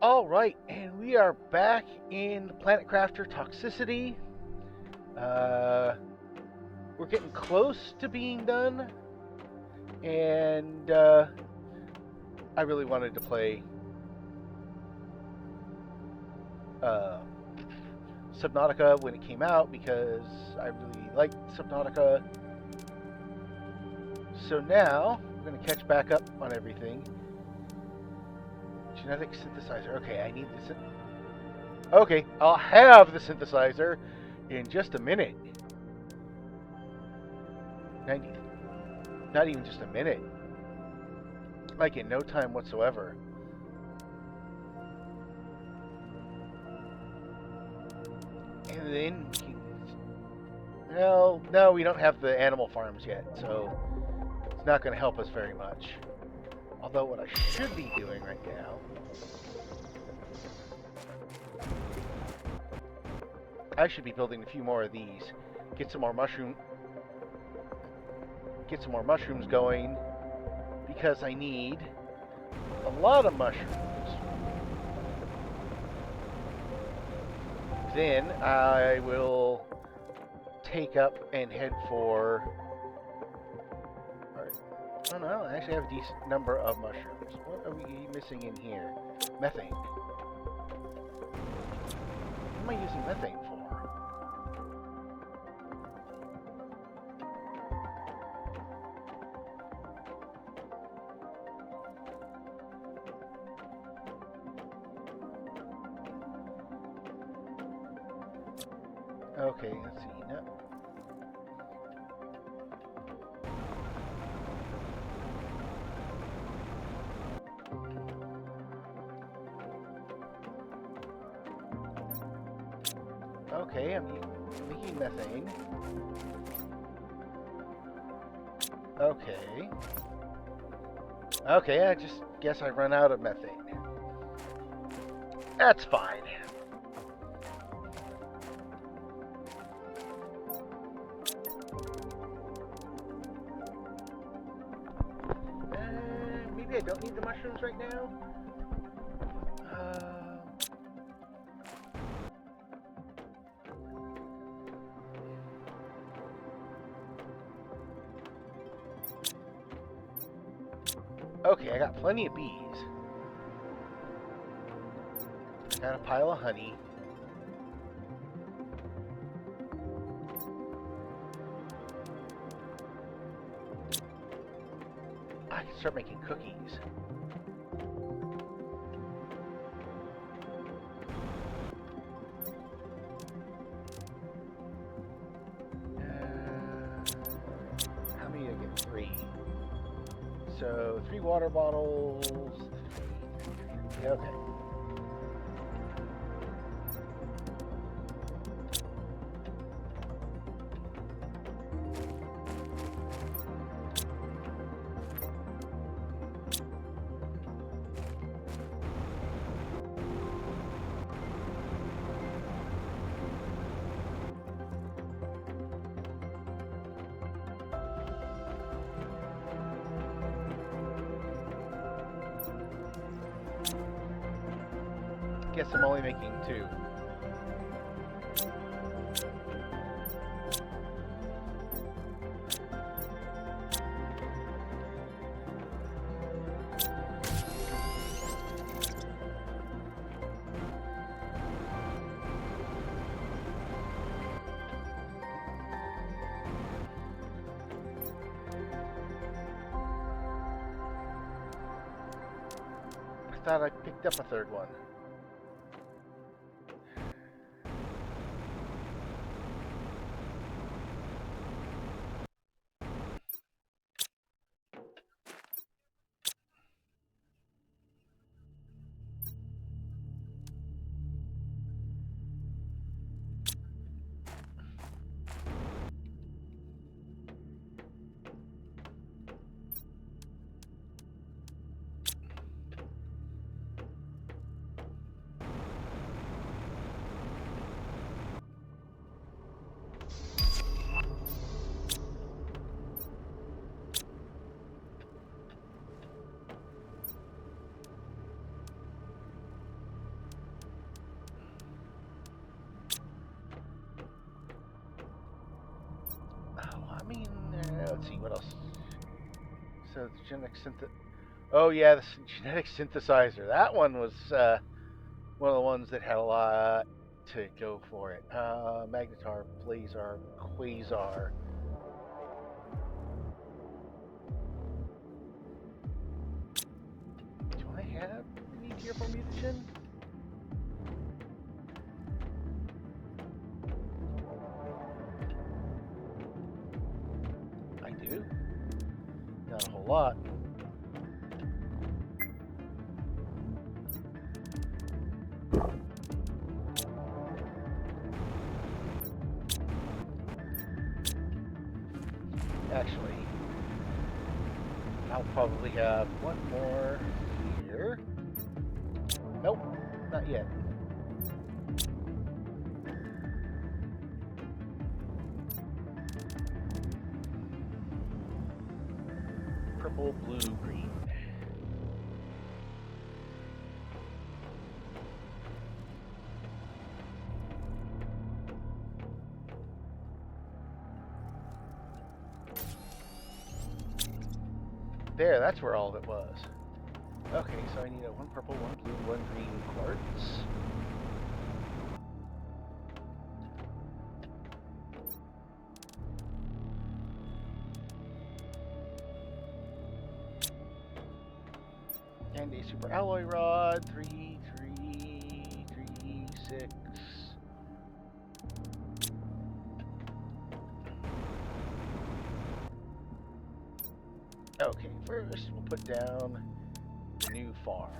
All right, and we are back in Planet Crafter Toxicity. Uh, we're getting close to being done, and I really wanted to play uh, Subnautica when it came out because I really liked Subnautica. So now we're going to catch back up on everything. Genetic synthesizer. Okay, I need this. Okay, I'll have the synthesizer in just a minute. Not even just a minute. Like in no time whatsoever. And then, well, no, we don't have the animal farms yet, so it's not going to help us very much. Although what I should be doing right now, I should be building a few more of these. Get some more mushrooms going because I need a lot of mushrooms. Then I will take up and head for. Oh no, I actually have a decent number of mushrooms. What are we missing in here? Methane. What am I using methane for? Okay, let's see. No. Okay, I'm making methane. Okay. Okay, I just guess I run out of methane. That's fine. Maybe I don't need the mushrooms right now. Okay, I got plenty of bees. Got a pile of honey. I can start making cookies. How many did I get? 3. So 3 water bottles. Okay. Guess I'm only making 2. I thought I picked up a 3rd one. So the genetic Oh yeah, the genetic synthesizer. That one was one of the ones that had a lot to go for it. Magnetar, Blazar, Quasar. Do I have any tier 4 mutagen? I do. Not a whole lot. Actually, I'll probably have one more here. Nope, not yet. Purple, blue, green. There, that's where all of it was. Okay, so I need a one purple, one blue, one green quartz. And a super alloy rod. 3, 3, 3, 6. Okay, first we'll put down the new farms.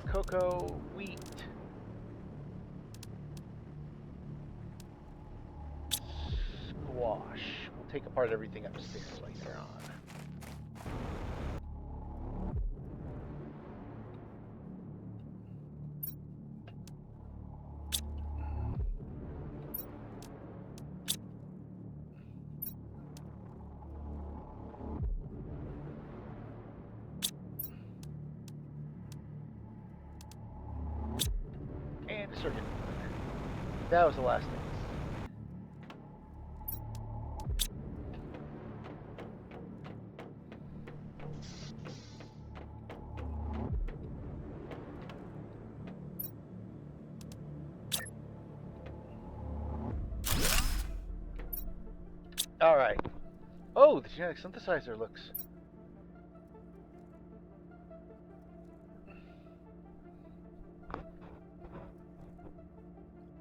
Cocoa, wheat, squash. We'll take apart everything upstairs later on. And a circuit. That was the last thing. Alright. Oh, the genetic synthesizer looks...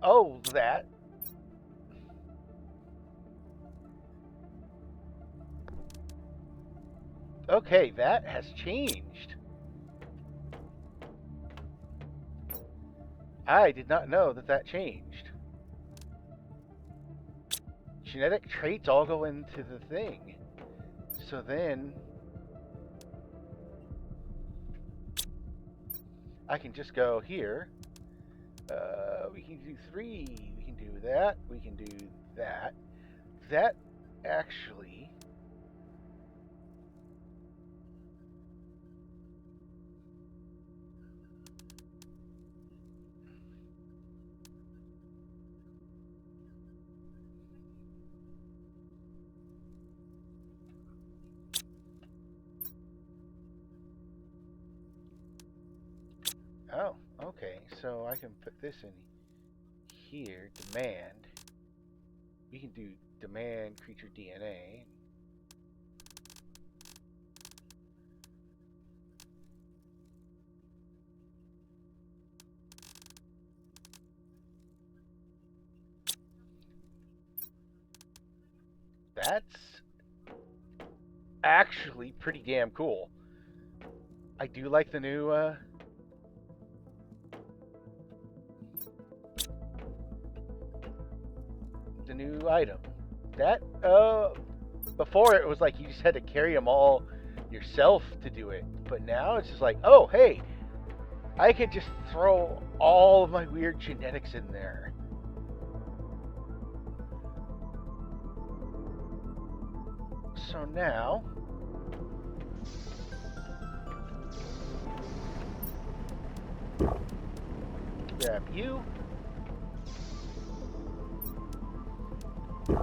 Oh, that. Okay, that has changed. I did not know that that changed. Genetic traits all go into the thing. So then I can just go here. We can do 3. We can do that. We can do that. That actually... Oh, okay. So I can put this in here. Demand. We can do demand creature DNA. That's actually pretty damn cool. I do like the new item. That before it was like you just had to carry them all yourself to do it, but now it's just like, oh hey, I could just throw all of my weird genetics in there. So now Grab you.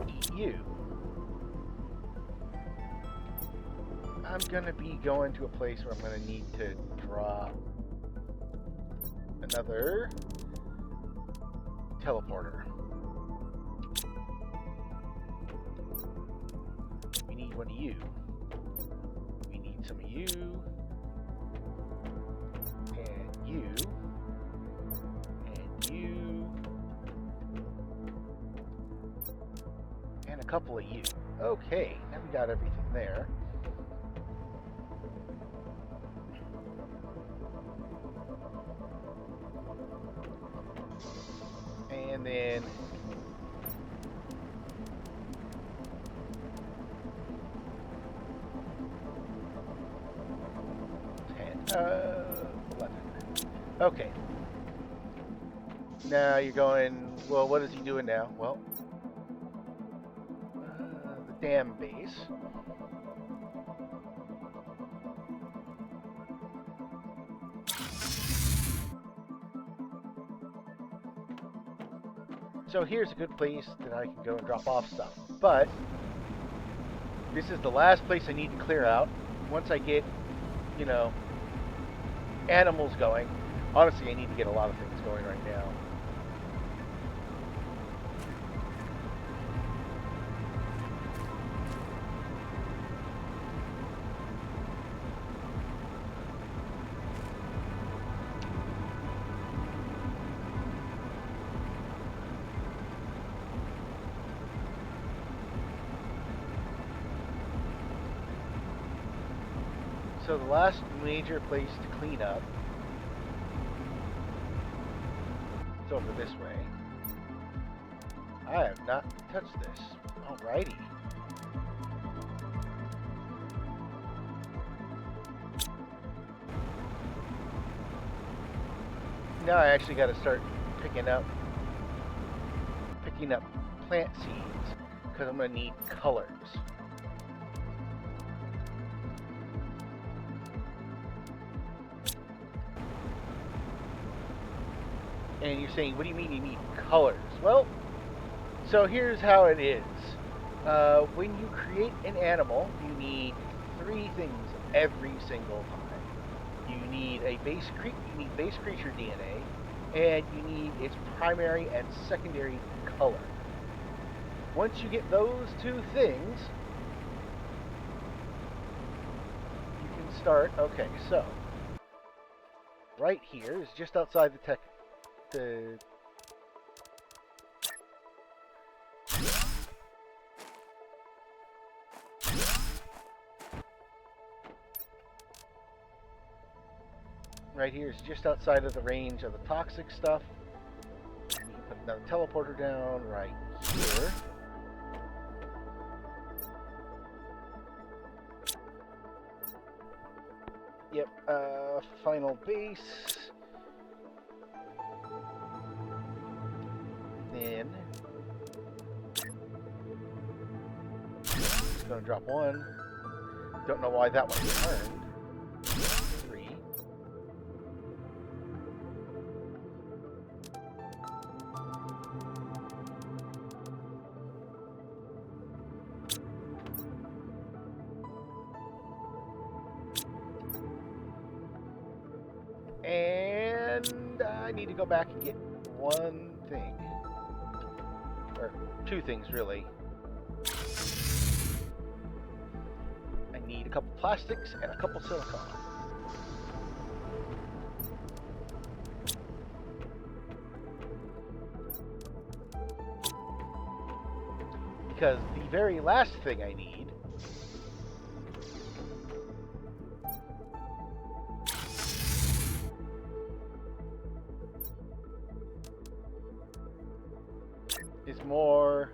Eat you. I'm gonna be going to a place where I'm gonna need to drop another teleporter. We need one of you. We need some of you. And you. And you. And a couple of you. Okay, now we got everything there. And then ten, 11. Okay. Now you're going, well, what is he doing now? Well, the dam base. So here's a good place that I can go and drop off stuff. But this is the last place I need to clear out. Once I get, you know, animals going. Honestly, I need to get a lot of things going right now. So the last major place to clean up is over this way. I have not touched this. Alrighty. Now I actually got to start picking up plant seeds because I'm going to need colors. And you're saying, what do you mean you need colors? Well, so here's how it is. When you create an animal, you need 3 things every single time. You need a base creature DNA, and you need its primary and secondary color. Once you get those 2 things, you can start. Okay, so right here is just outside the right here is just outside of the range of the toxic stuff. And you can put another teleporter down right here. Yep, final base. Then just gonna drop 1. Don't know why that one turned. 3. And I need to go back and get 1 thing. Or 2 things, really. I need a couple plastics and a couple silicone. Because the very last thing I need is more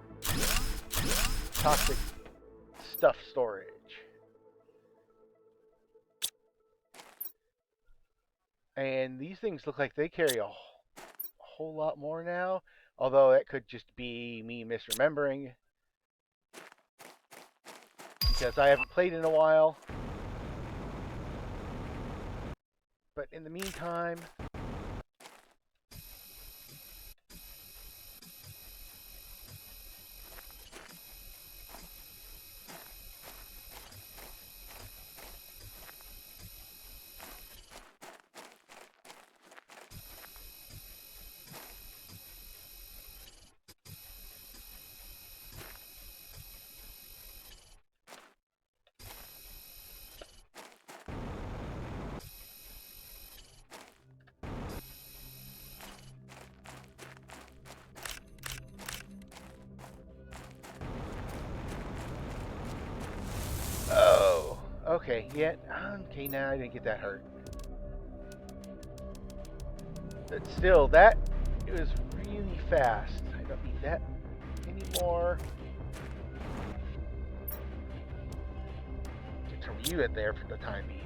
toxic stuff storage. And these things look like they carry a whole lot more now, although it could just be me misremembering because I haven't played in a while. But in the meantime, Okay, yeah. Okay, now I didn't get that hurt. But still, that it was really fast. I don't need that anymore. Just leave it there for the time being.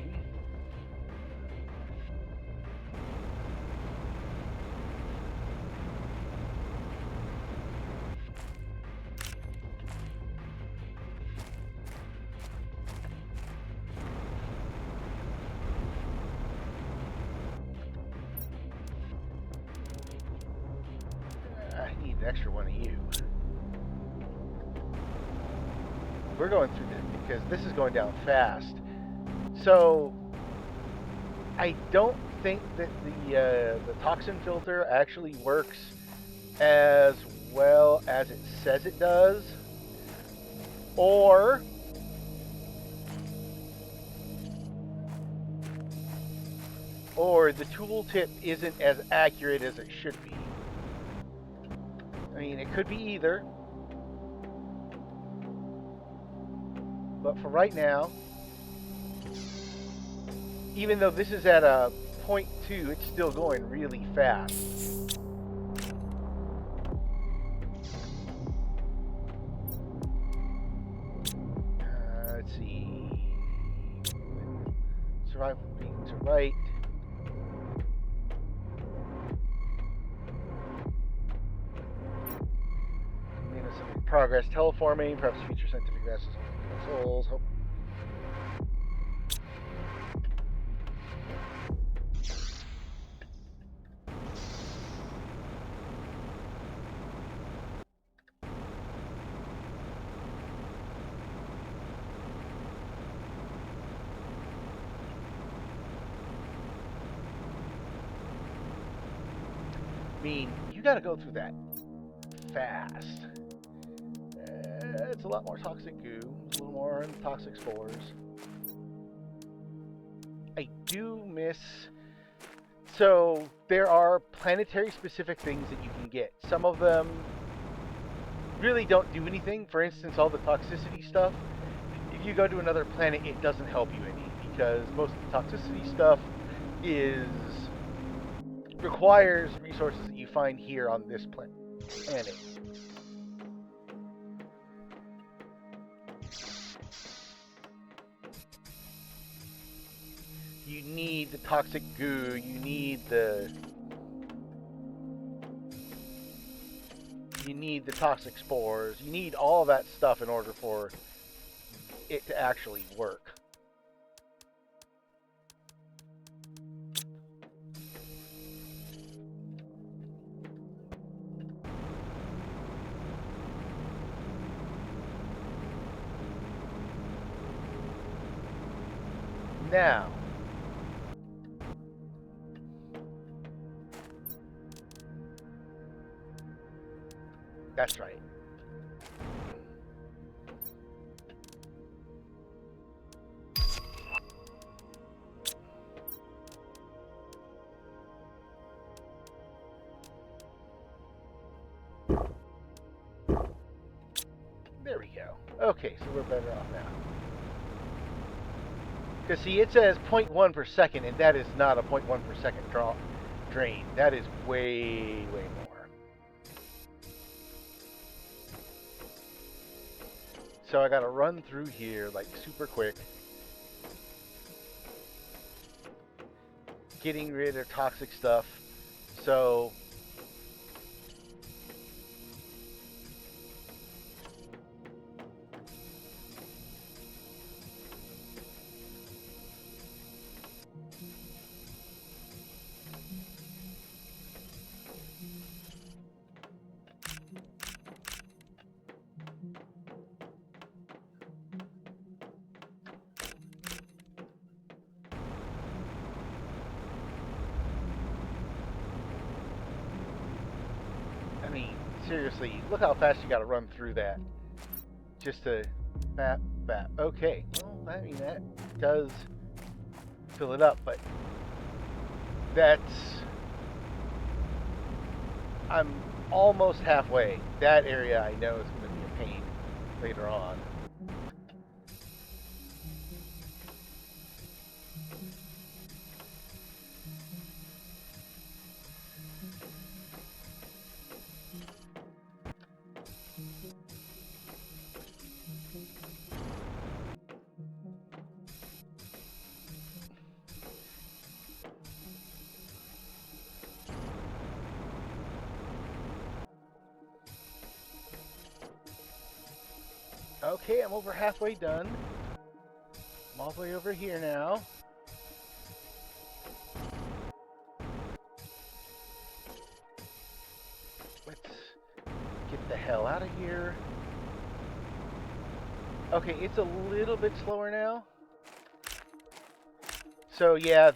I need an extra one of you. We're going through this because this is going down fast. So I don't think that the toxin filter actually works as well as it says it does, or the tooltip isn't as accurate as it should be. I mean, it could be either, but for right now, even though this is at a 0.2, it's still going really fast. Let's see. Survival being to right. Some progress teleforming, perhaps future scientific advances on souls. Hope. I mean, you gotta go through that fast. It's a lot more toxic goo, a little more toxic spores. I do miss... So, there are planetary specific things that you can get. Some of them really don't do anything. For instance, all the toxicity stuff. If you go to another planet, it doesn't help you any, because most of the toxicity stuff requires resources that you find here on this planet. You need the toxic goo, you need the toxic spores, you need all that stuff in order for it to actually work. Now, that's right. There we go. Okay, so we're better off now. Because, see, it says 0.1 per second, and that is not a 0.1 per second drain. That is way, way more. So I gotta run through here, like, super quick. Getting rid of toxic stuff. So... I mean, seriously, look how fast you gotta run through that. Just to bap, bap. Okay, well, I mean, that does fill it up, but that's... I'm almost halfway. That area I know is going to be a pain later on. Okay, I'm over halfway done. I'm all the way over here now. Let's get the hell out of here. Okay, it's a little bit slower now. So yeah,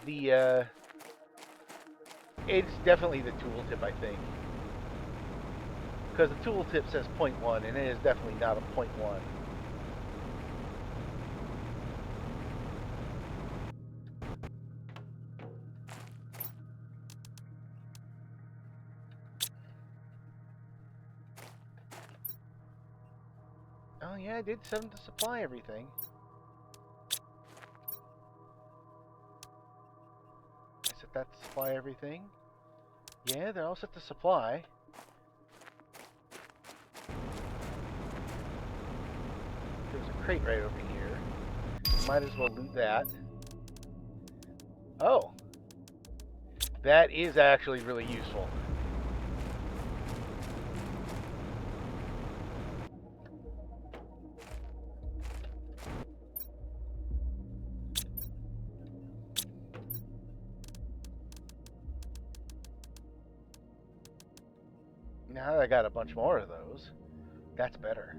it's definitely the tooltip, I think. Because the tooltip says 0.1, and it is definitely not a 0.1. Oh yeah, I did set them to supply everything. I set that to supply everything. Yeah, they're all set to supply. There's a crate right over here. Might as well loot that. Oh, that is actually really useful. Now that I got a bunch more of those, that's better.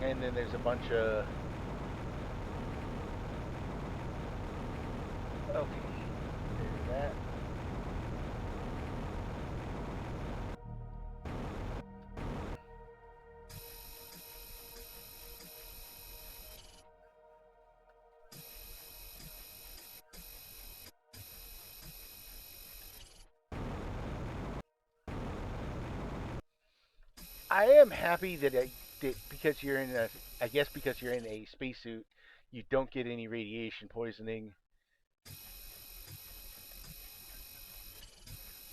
And then there's a bunch of... Okay, there's that. I am happy that because you're in a, I guess because you're in a spacesuit, you don't get any radiation poisoning.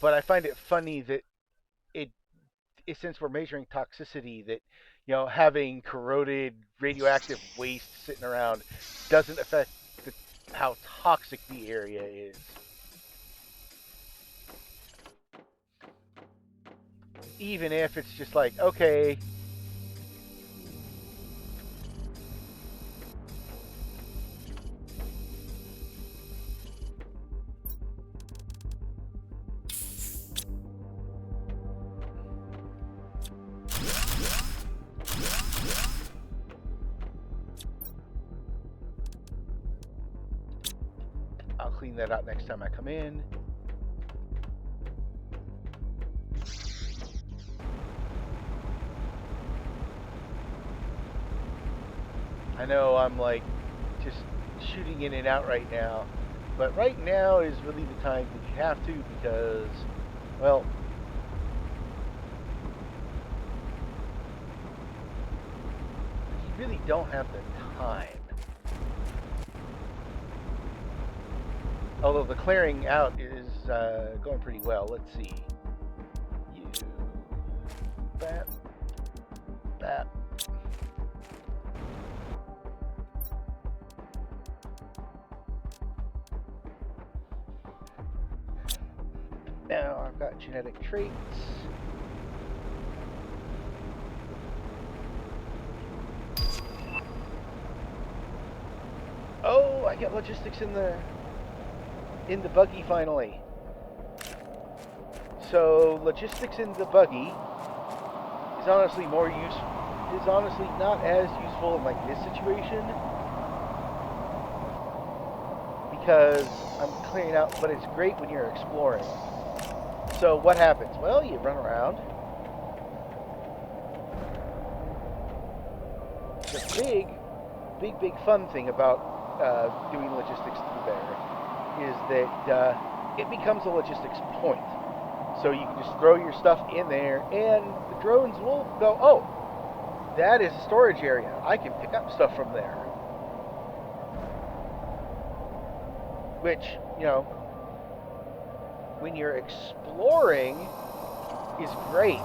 But I find it funny that it, since we're measuring toxicity, that having corroded radioactive waste sitting around doesn't affect the, how toxic the area is. Even if it's just like, okay, I'll clean that out next time I come in. I know I'm like just shooting in and out right now, but right now is really the time that you have to because, well, you really don't have the time. Although the clearing out is going pretty well. Let's see. You, that. Now I've got genetic traits. Oh, I got logistics in the buggy finally. So logistics in the buggy is honestly more useful. Is honestly not as useful in like this situation because I'm clearing out. But it's great when you're exploring. So what happens? Well, you run around. The big fun thing about doing logistics through there is that it becomes a logistics point. So you can just throw your stuff in there, and the drones will go, oh, that is a storage area. I can pick up stuff from there. Which, when you're exploring, is great.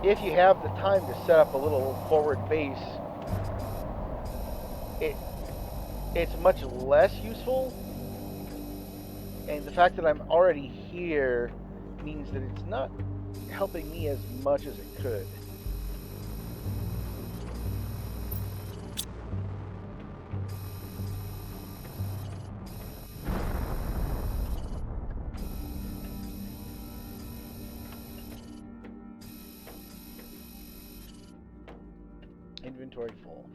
if you have the time to set up a little forward base, it it's much less useful. And the fact that I'm already here means that it's not helping me as much as it could. Inventory full.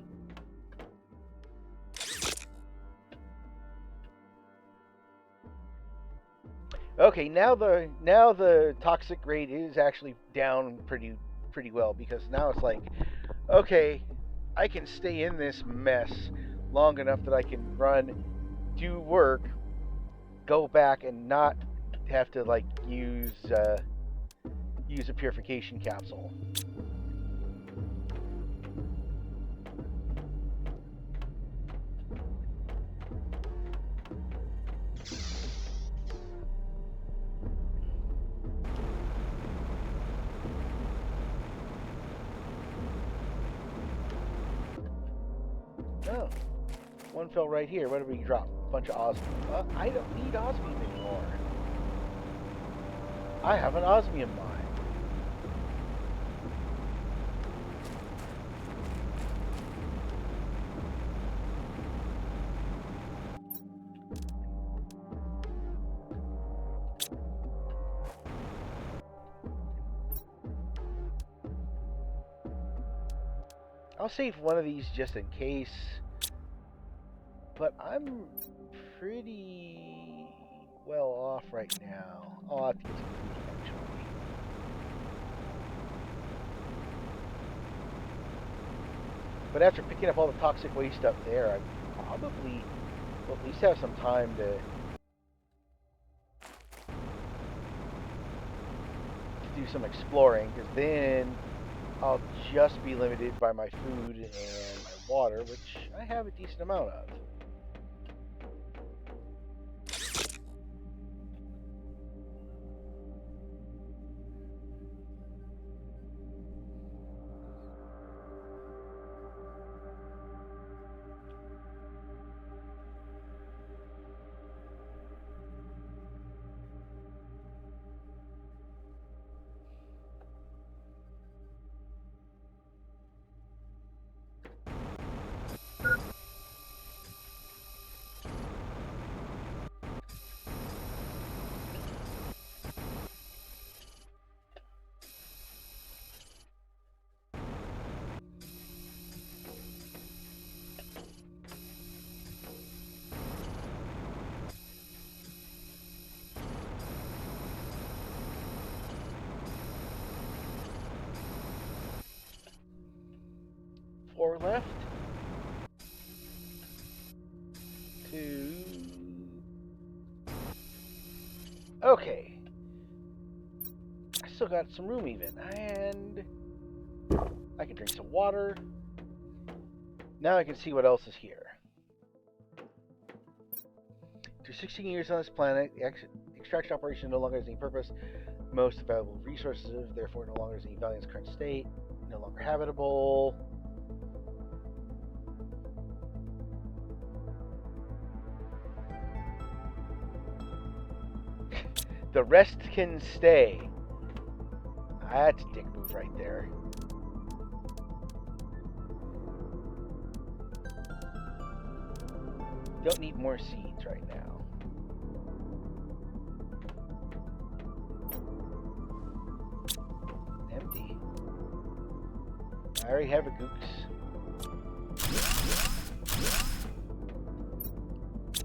Okay, now the toxic rate is actually down pretty well, because now it's like, okay, I can stay in this mess long enough that I can run, do work, go back, and not have to like use a purification capsule. Oh, one fell right here. What did we drop? A bunch of osmium. I don't need osmium anymore. I have an osmium mine. I'll save one of these just in case, but I'm pretty well off right now. I'll have to get some food eventually. But after picking up all the toxic waste up there, I probably will at least have some time to do some exploring, because then I'll just be limited by my food and my water, which I have a decent amount of. Four left. 2. Okay. I still got some room even, and I can drink some water. Now I can see what else is here. After 16 years on this planet, the extraction operation no longer has any purpose. Most available resources, therefore, no longer has any value in its current state. No longer habitable. The rest can stay. That's a dick move right there. Don't need more seeds right now. Empty. I already have a gooks.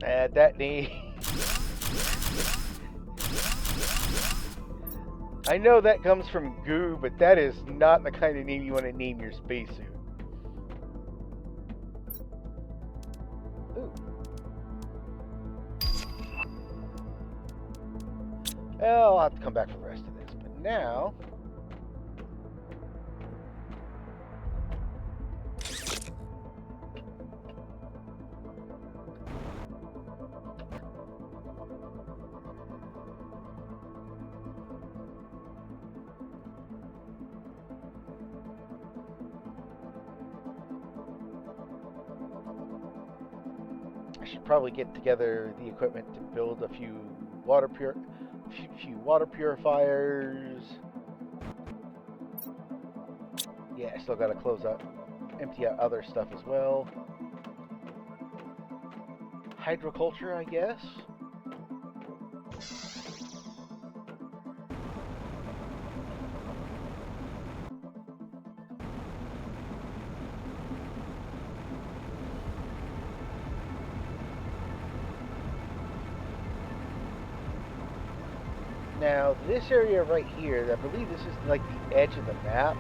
Add that name. I know that comes from goo, but that is not the kind of name you want to name your spacesuit. Ooh. Well, I'll have to come back for the rest of this, but now... should probably get together the equipment to build a few water purifiers. Yeah, I still got to close up, empty out other stuff as well. Hydroculture, I guess. Now, this area right here, I believe this is like the edge of the map.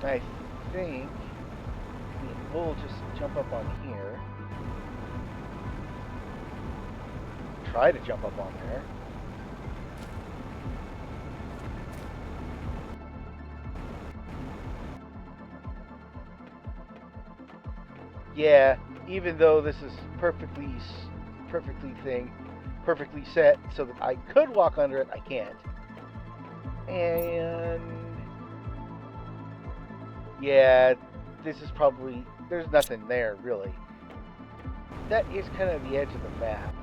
I think we'll just jump up on here. Try to jump up on there. Yeah, even though this is perfectly set so that I could walk under it, I can't. And yeah, this is probably, there's nothing there really. That is kind of the edge of the map.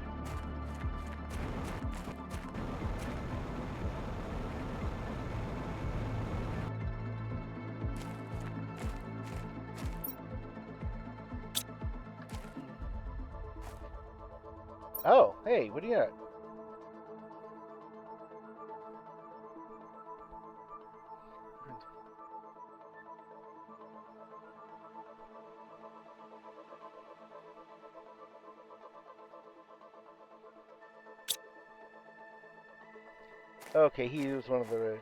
Oh, hey, what do you got? Okay, he was one of the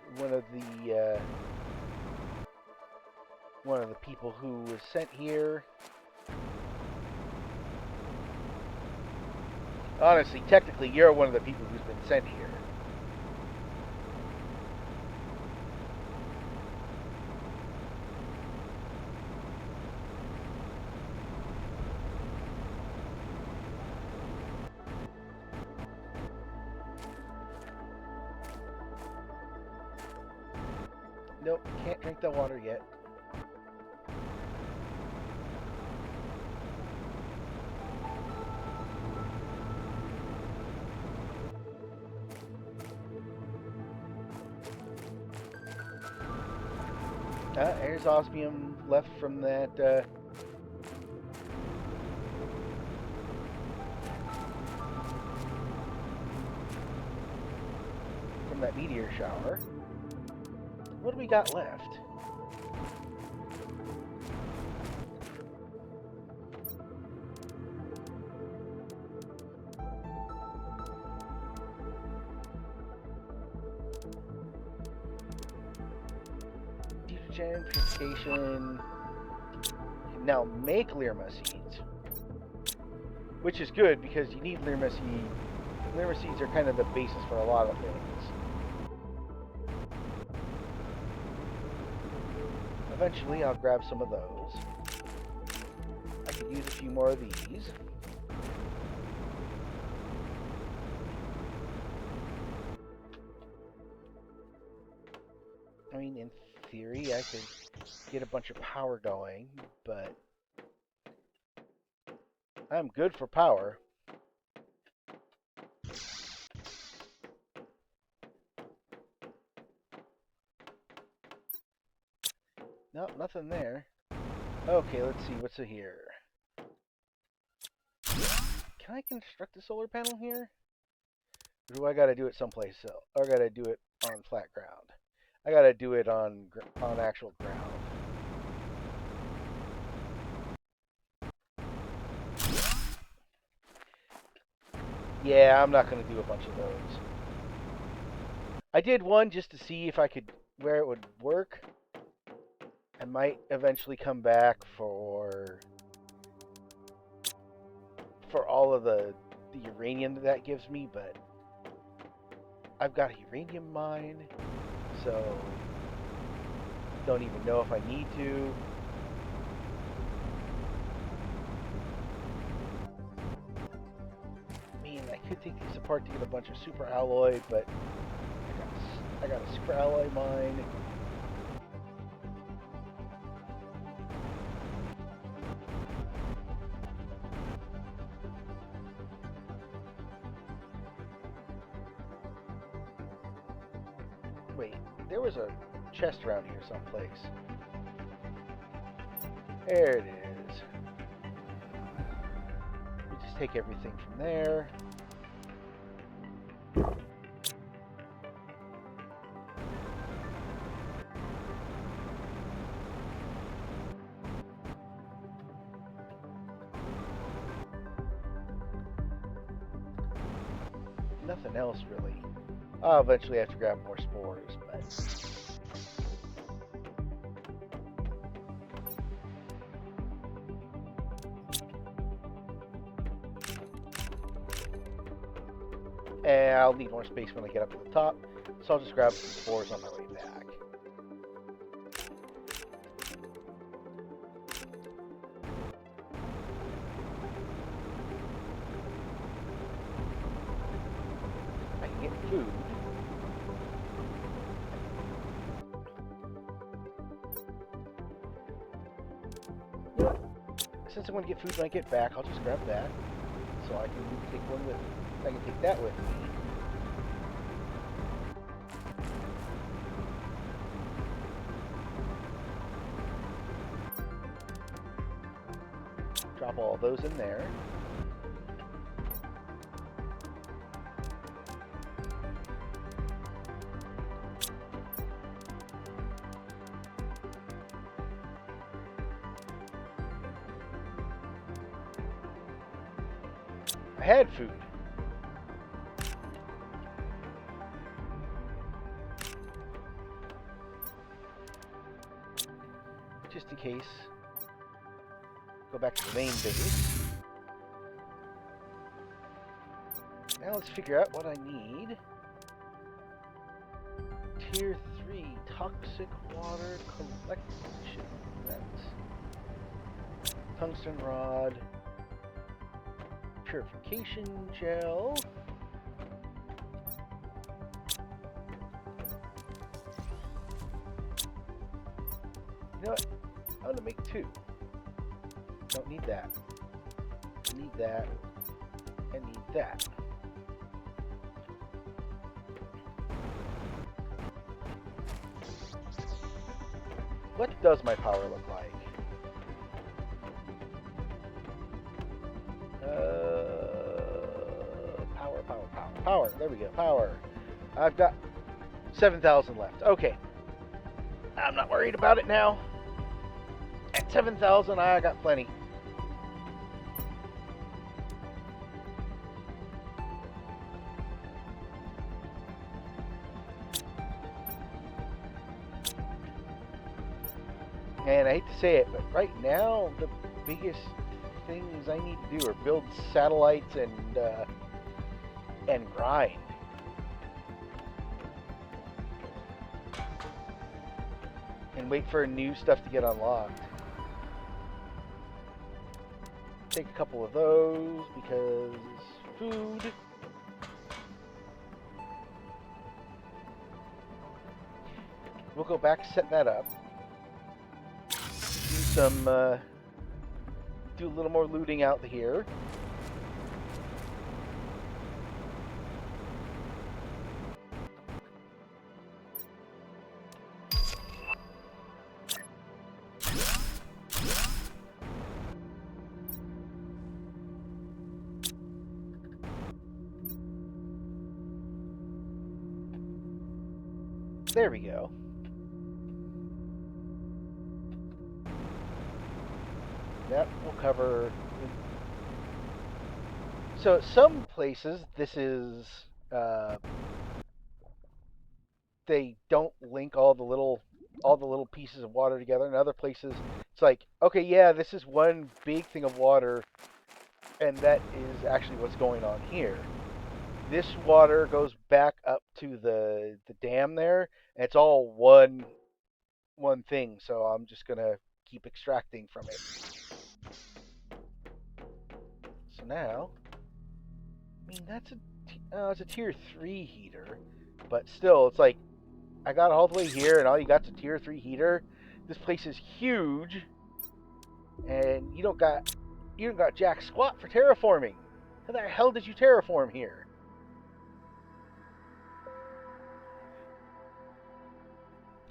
people who was sent here. Honestly, technically, you're one of the people who's been sent here. Nope, can't drink the water yet. There's osmium left from that, meteor shower. What do we got left? Purification. Now make Lirma seeds, which is good because you need Lirma seeds. Lirma seeds are kind of the basis for a lot of things. Eventually, I'll grab some of those. I could use a few more of these. I mean, in theory, I could get a bunch of power going, but I'm good for power. Nope, nothing there. Okay, let's see, what's here? Can I construct a solar panel here? Or do I gotta do it someplace else? Or I gotta do it on flat ground? I gotta do it on actual ground. Yeah, I'm not gonna do a bunch of those. I did one just to see if I could, where it would work. I might eventually come back for all of the uranium that gives me, but I've got a uranium mine, so don't even know if I need to. I mean, I could take these apart to get a bunch of super alloy, but I got a super alloy mine. Wait, there was a chest around here someplace. There it is. We just take everything from there. Nothing else really. I'll eventually have to grab more spores, but and I'll need more space when I get up to the top, so I'll just grab some spores on my way back. I can get food. You know what? Since I'm going to get food when I get back, I'll just grab that, so I can take one with. I can take that with me. Drop all those in there. I had food. Just in case. Go back to the main base. Now let's figure out what I need. Tier 3 toxic water collection. That's tungsten rod. Purification gel. You know what? I'm gonna make 2. Don't need that. Need that. And need that. What does my power look like? Power. There we go. Power. I've got 7,000 left. Okay. I'm not worried about it now. At 7,000, I got plenty. And I hate to say it, but right now, the biggest things I need to do are build satellites and grind. And wait for new stuff to get unlocked. Take a couple of those because food. We'll go back, set that up. Do a little more looting out here. There we go. That will cover. So some places this is they don't link all the little pieces of water together. In other places, it's like, okay, yeah, this is one big thing of water, and that is actually what's going on here. This water goes back up to the dam there, and it's all one thing. So I'm just gonna keep extracting from it. So now, I mean, it's a tier 3 heater, but still, it's like I got all the way here, and all you got's a tier 3 heater. This place is huge, and you don't got jack squat for terraforming. How the hell did you terraform here?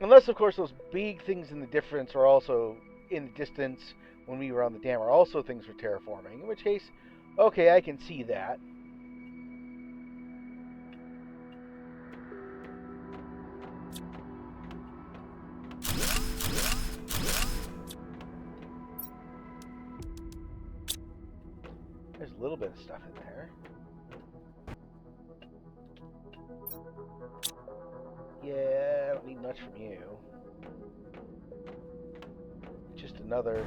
Unless, of course, those big things in the difference are also in the distance when we were on the dam are also things for terraforming. In which case, okay, I can see that. There's a little bit of stuff in there. Yeah, I don't need much from you. Just another...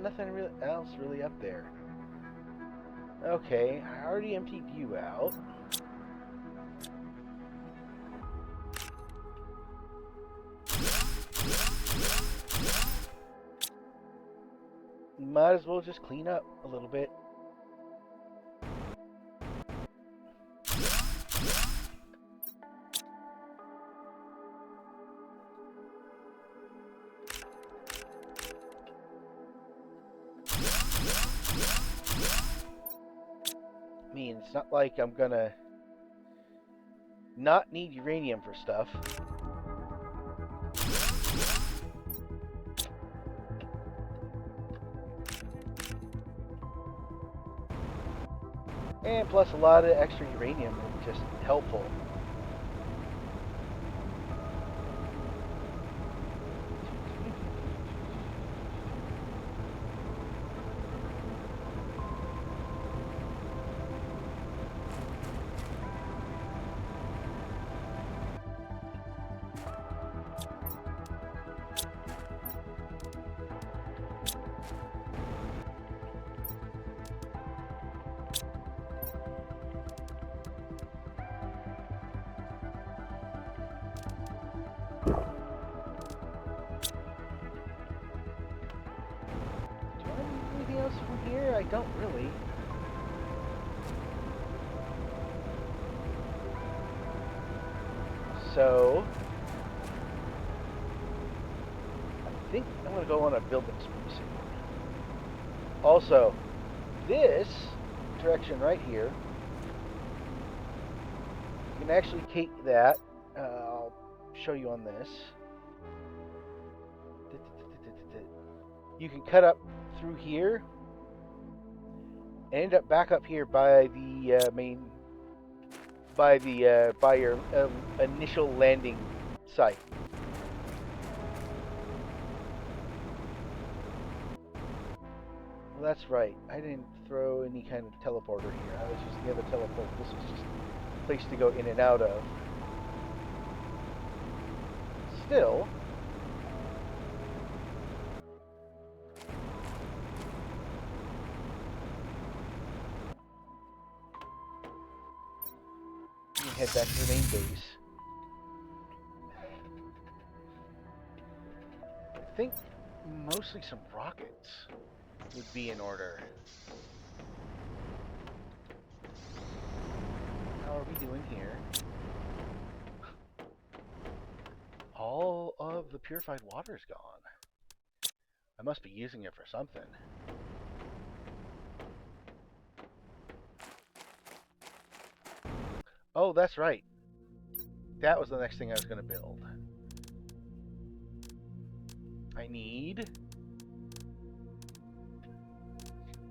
nothing else really up there. Okay, I already emptied you out. Might as well just clean up a little bit. I mean, it's not like I'm gonna not need uranium for stuff. And plus a lot of extra uranium is just helpful. From here, I don't really. So, I think I'm going to go on a building spree soon. Also, this direction right here, you can actually take that. I'll show you on this. You can cut up through here and end up back up here by the by your initial landing site. Well, that's right. I didn't throw any kind of teleporter here. I was using the other teleport. This was just a place to go in and out of. Still, you can head back to the main base. I think mostly some rockets would be in order. How are we doing here? All of the purified water is gone. I must be using it for something. Oh, that's right. That was the next thing I was going to build. I need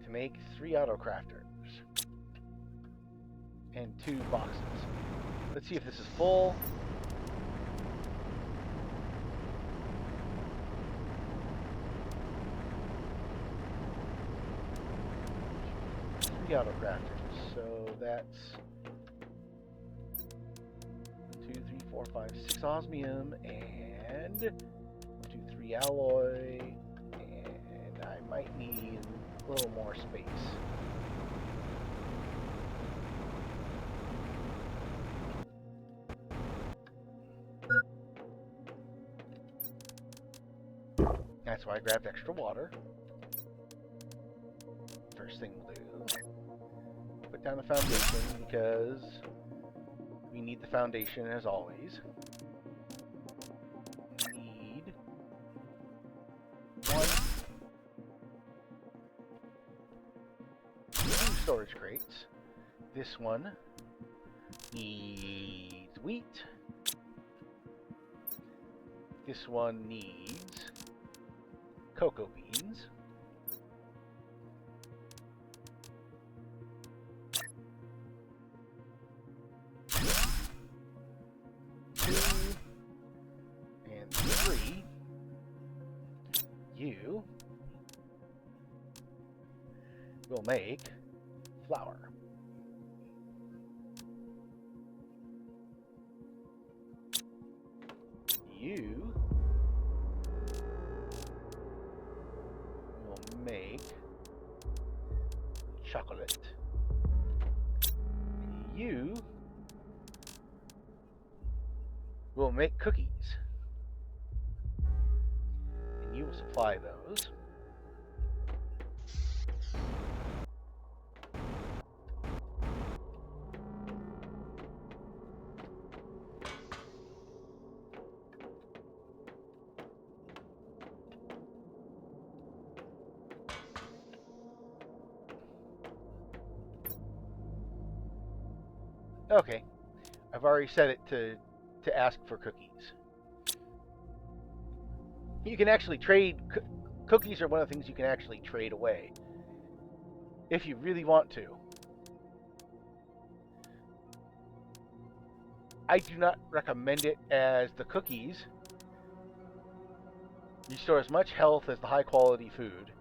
to make 3 auto crafters and 2 boxes. Let's see if this is full. Auto crafters, so that's 1, 2, 3, 4, 5, 6 osmium and 1, 2, 3 alloy, and I might need a little more space. That's why I grabbed extra water. first thing we'll do. Put down the foundation because we need the foundation as always. Need two storage crates. This one needs wheat. This one needs cocoa beans. You will make flour. You will make chocolate. You will make cookies. And you will supply those. Okay, I've already set it to ask for cookies. You can actually trade, cookies are one of the things you can actually trade away, if you really want to. I do not recommend it, as the cookies restore as much health as the high quality food.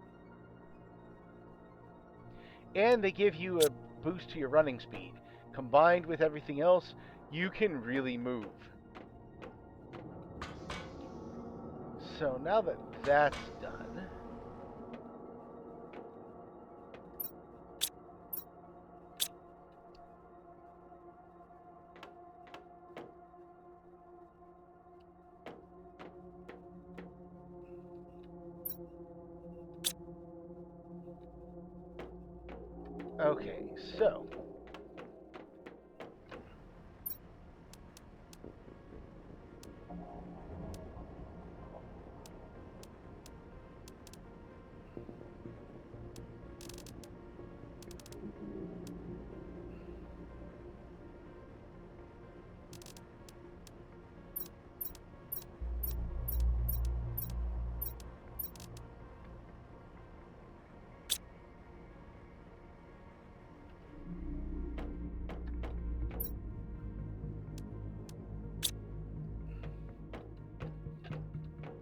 And they give you a boost to your running speed. Combined with everything else, you can really move. So now that that's done, okay, so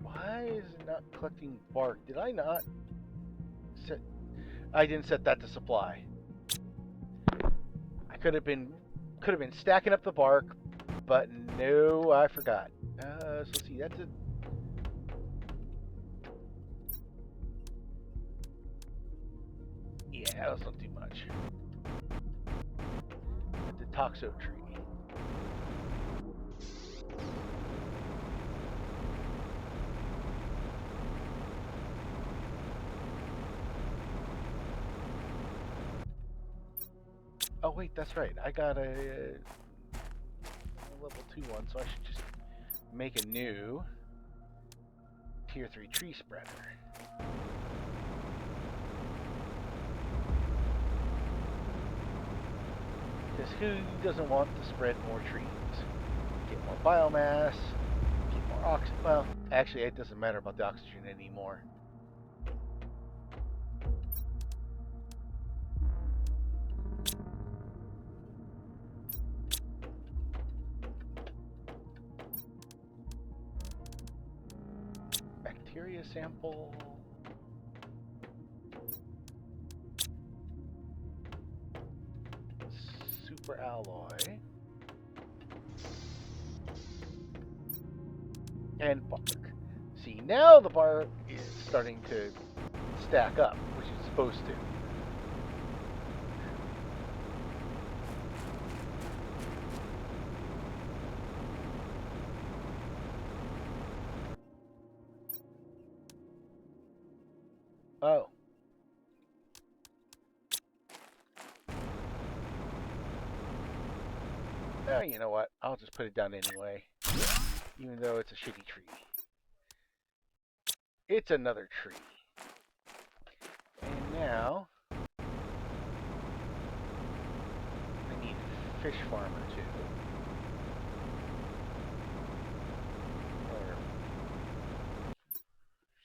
why is it not collecting bark? Did I not set? I didn't set that to supply. I could have been stacking up the bark, but no, I forgot. So let's see, that's a yeah, let's not do much. The toxo tree. Oh wait, that's right. I got a level 2 one, so I should just make a new tier 3 tree spreader. Because who doesn't want to spread more trees? Get more biomass, get more oxygen. Well, actually, it doesn't matter about the oxygen anymore. Bacteria sample. Super alloy. And bark. See, now the bark is starting to stack up, which it's supposed to. Oh. You know what? I'll just put it down anyway, even though it's a shitty tree. It's another tree. And now I need a fish farmer too.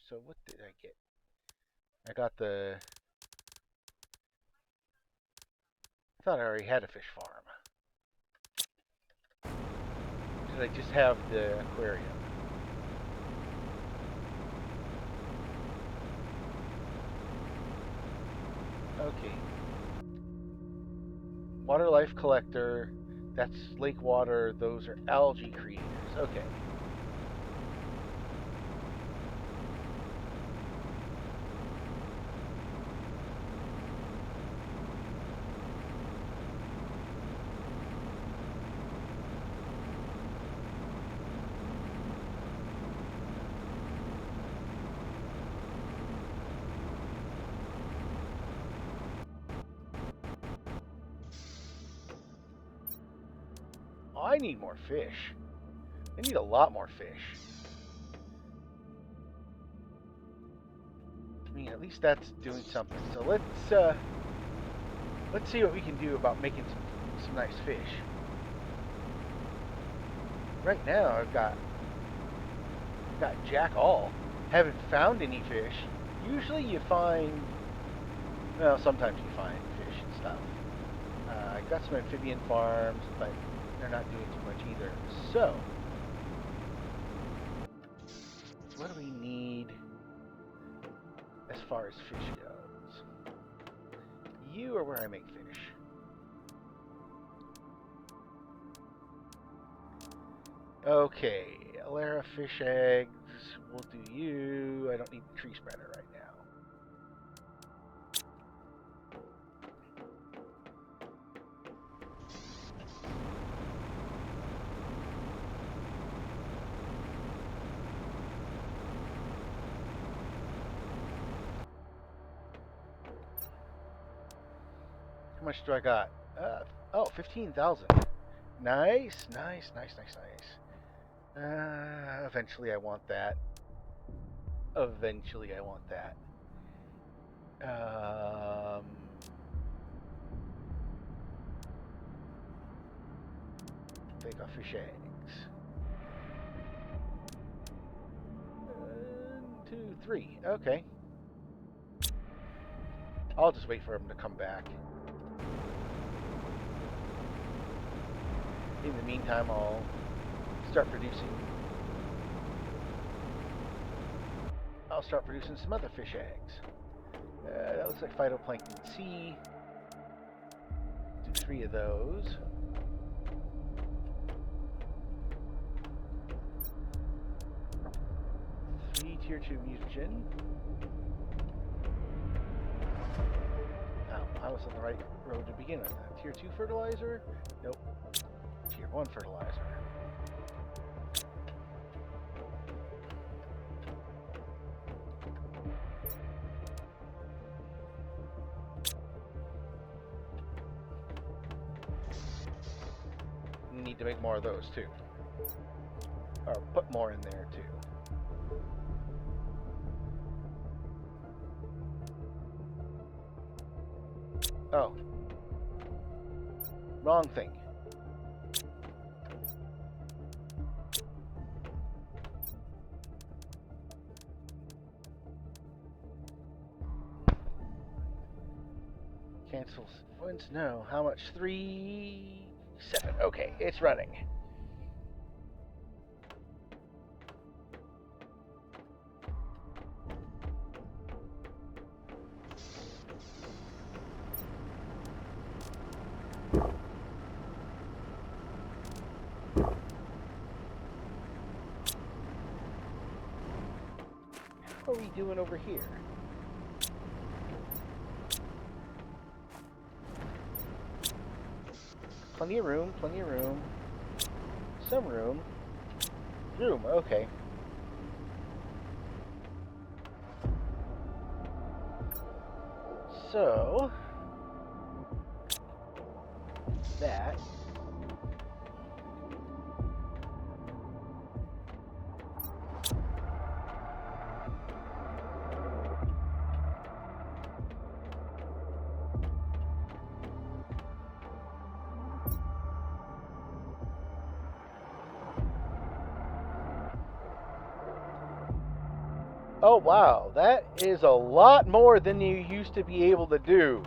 So what did I get? I got the... I thought I already had a fish farm. Did I just have the aquarium? Okay. Water life collector. That's lake water. Those are algae creators. Okay. Oh, I need more fish. I need a lot more fish. I mean, at least that's doing something. So let's see what we can do about making some nice fish. Right now, I've got jack all. Haven't found any fish. Usually, you find. Well, sometimes you find fish and stuff. I got some amphibian farms, but they're not doing too much either. So, what do we need as far as fish goes? You are where I make fish. Okay, Alara fish eggs. We'll do you. I don't need the tree spreader right now. How much do I got? Oh, 15,000. Nice, nice, nice, nice, nice. Eventually I want that. Eventually I want that. They got fish eggs. 1, 2, 3. Okay. I'll just wait for them to come back. In the meantime, I'll start producing. I'll start producing some other fish eggs. That looks like phytoplankton C. Do 3 of those. Tier 2 mutagen. Oh, I was on the right road to begin with. Tier 2 fertilizer? Nope. Tier 1 fertilizer. Need to make more of those too. Or put more in there too. Oh. Wrong thing. Cancels. Once no. How much? 3, 7. Okay, it's running. What are we doing over here? Plenty of room, plenty of room. Some room. Room, okay. So, that. Oh wow, that is a lot more than you used to be able to do.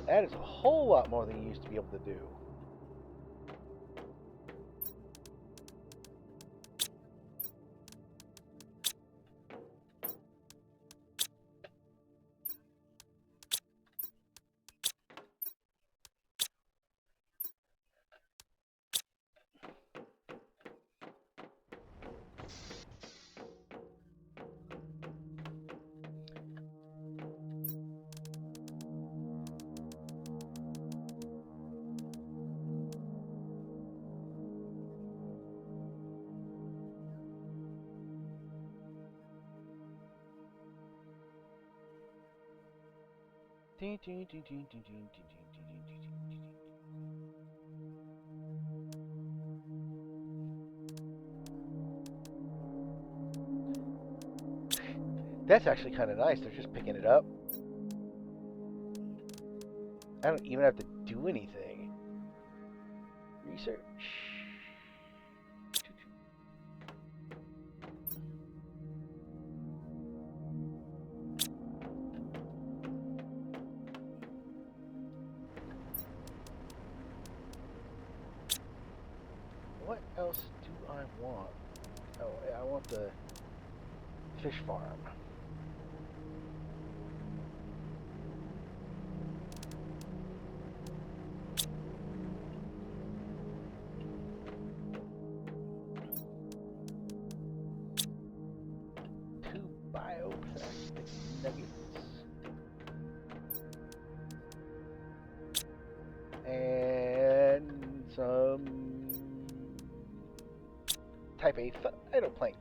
That is a whole lot more than you used to be able to do. That's actually kind of nice. They're just picking it up. I don't even have to do anything. Research. What else do I want? Oh, I want the fish farm. Two bioplastic nuggets. And some type A phytoplankton.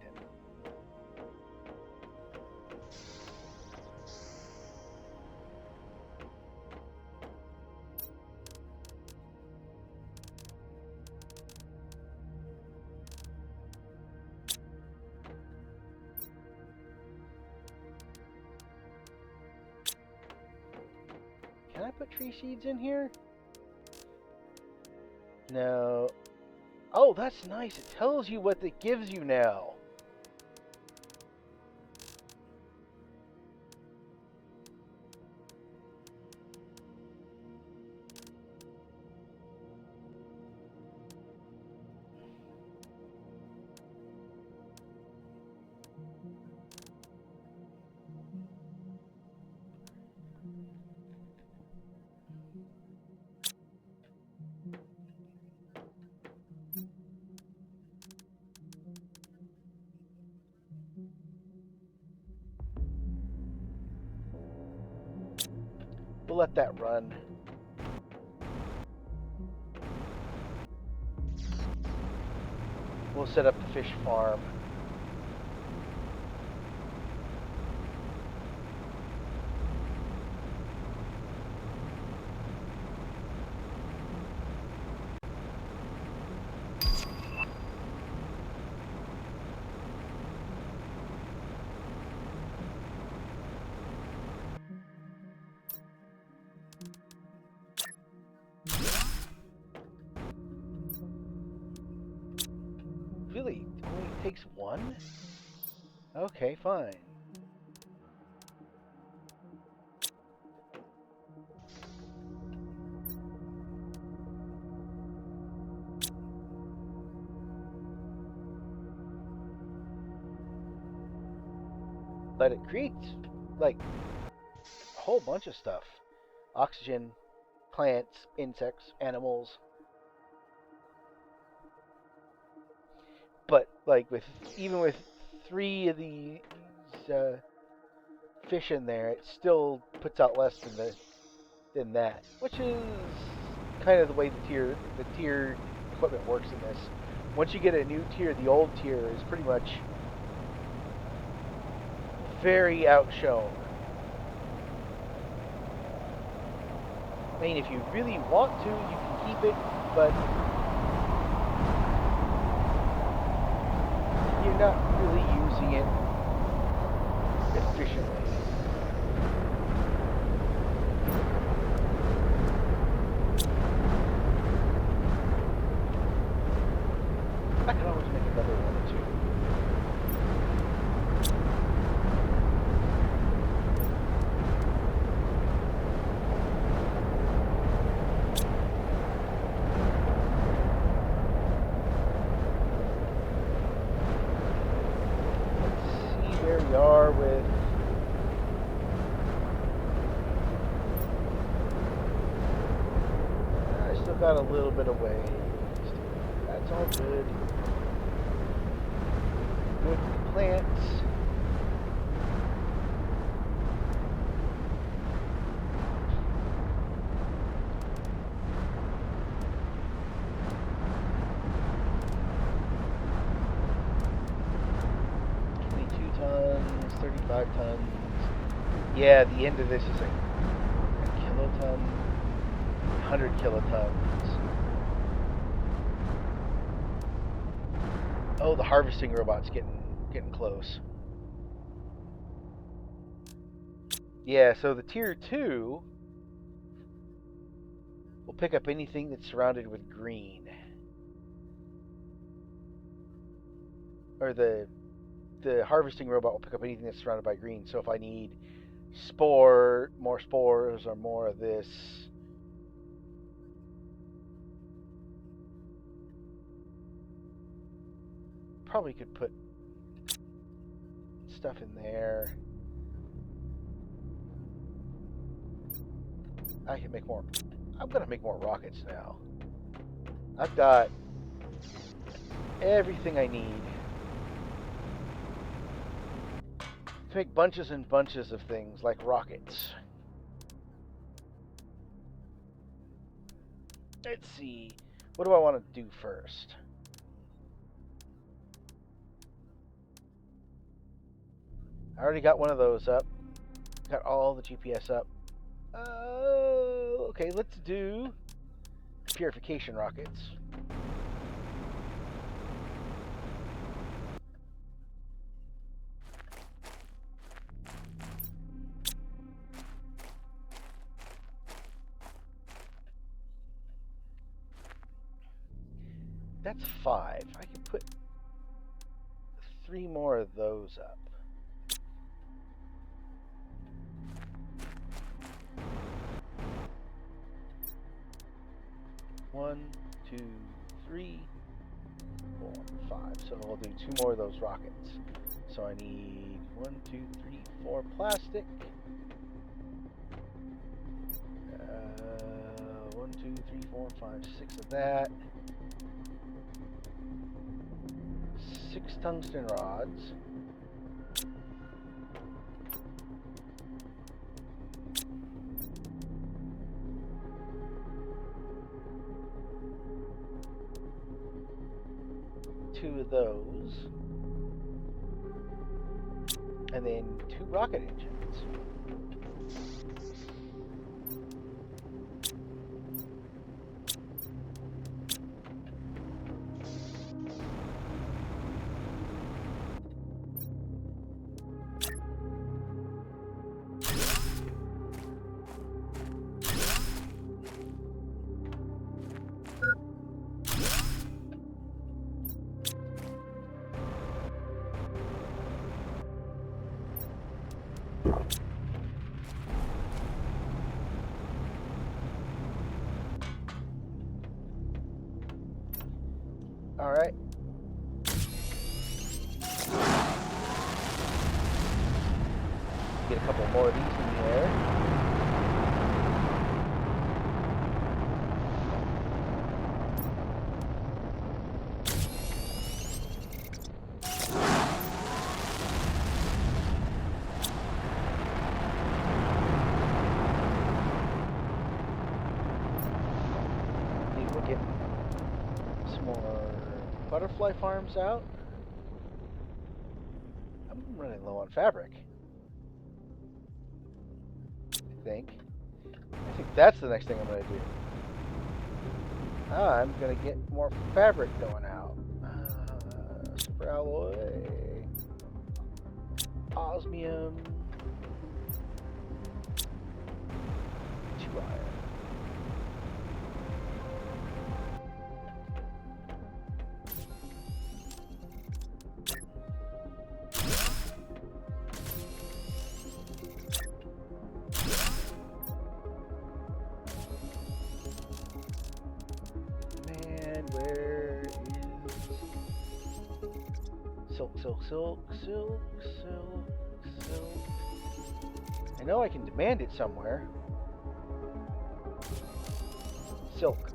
Can I put tree seeds in here? No. Oh, that's nice. It tells you what it gives you now. We'll let that run. We'll set up the fish farm. Really? Only takes one? Okay, fine. But it creates, like, a whole bunch of stuff. Oxygen, plants, insects, animals. But, like, even with 3 of these fish in there, it still puts out less than that, which is kind of the way the tier equipment works in this. Once you get a new tier, the old tier is pretty much very outshone. I mean, if you really want to, you can keep it, but you're not really using it efficiently. got a little bit of waste. That's all good. Good plants. Tons, 35 tons. Yeah, the end of this is like a kiloton, 100 kilotons. Oh, the harvesting robot's getting close. Yeah, so the tier 2 will pick up anything that's surrounded with green. Or the harvesting robot will pick up anything that's surrounded by green. So if I need more spores, or more of this, probably could put stuff in there. I can make more. I'm gonna make more rockets now. I've got everything I need to make bunches and bunches of things like rockets. Let's see. What do I want to do first? I already got one of those up. Got all the GPS up. Okay, let's do purification rockets. That's 5. I can put 3 more of those up. One, 2, 3, 4, 5. So we'll do 2 more of those rockets. So I need 1, 2, 3, 4 plastic. 1, 2, 3, 4, 5, 6 of that. 6 tungsten rods. Two of those. And then 2 rocket engines. All right. Get a couple more of these in the air. Maybe we'll get some more butterfly farms out. I'm running low on fabric. I think that's the next thing I'm going to do. I'm going to get more fabric going out. Super alloy, osmium, 2 iron. Where is silk, silk, silk, silk, silk, silk? I know I can demand it somewhere. Silk.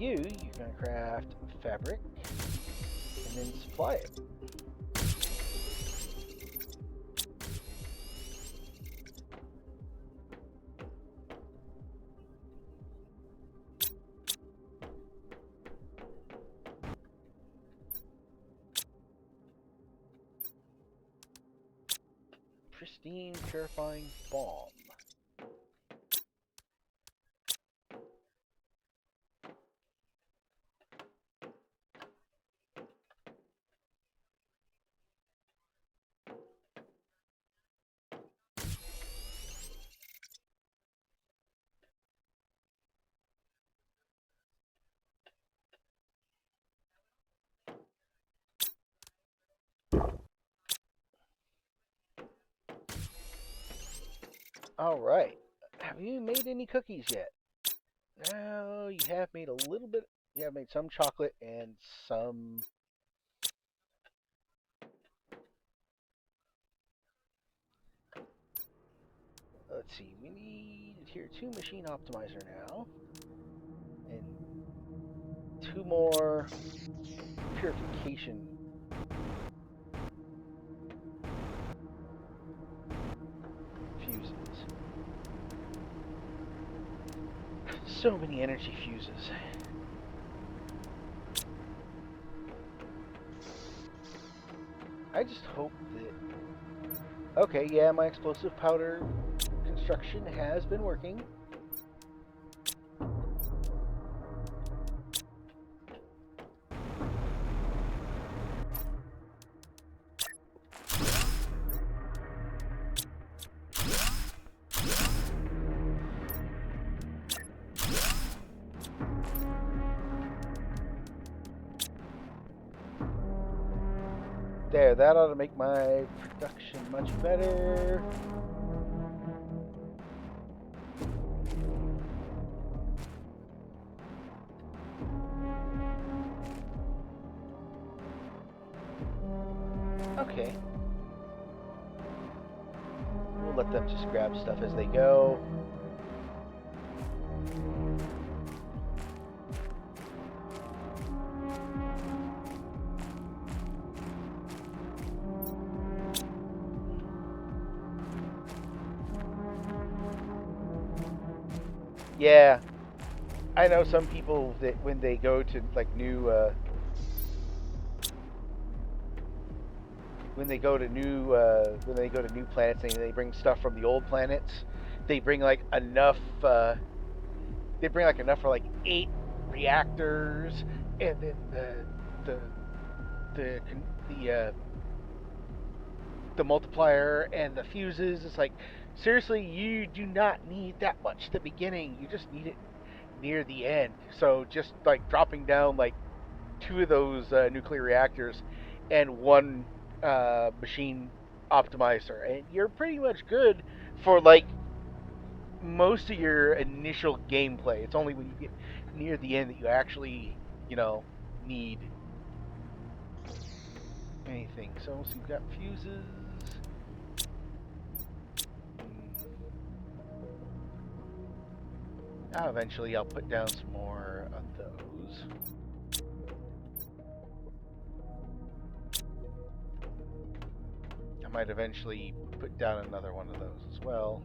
you're going to craft fabric and then supply it. Pristine, purifying balm. All right. Have you made any cookies yet? No, you have made a little bit. You have made some chocolate and some. Let's see. We need tier 2 machine optimizer now, and 2 more purification fuses. So many energy fuses. I just hope that... Okay, yeah, my explosive powder construction has been working. There, that ought to make my production much better. Okay. We'll let them just grab stuff as they go. Yeah, I know some people that when they go to like new when they go to new planets and they bring stuff from the old planets, they bring like enough for like 8 reactors, and then the the the uh, the multiplier and the fuses. It's like, seriously, you do not need that much at the beginning. You just need it near the end. So just like dropping down like 2 of those nuclear reactors and 1 machine optimizer, and you're pretty much good for like most of your initial gameplay. It's only when you get near the end that you actually, need anything. So you've got fuses. Eventually, I'll put down some more of those. I might eventually put down another one of those as well.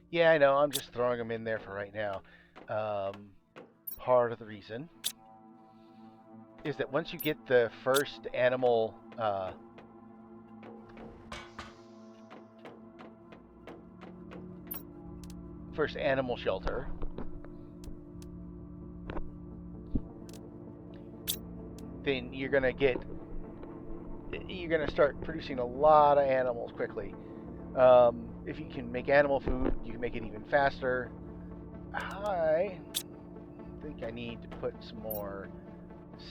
Yeah, I know. I'm just throwing them in there for right now. Part of the reason is that once you get the first animal first animal shelter. Then you're gonna start producing a lot of animals quickly. If you can make animal food, you can make it even faster. I think I need to put some more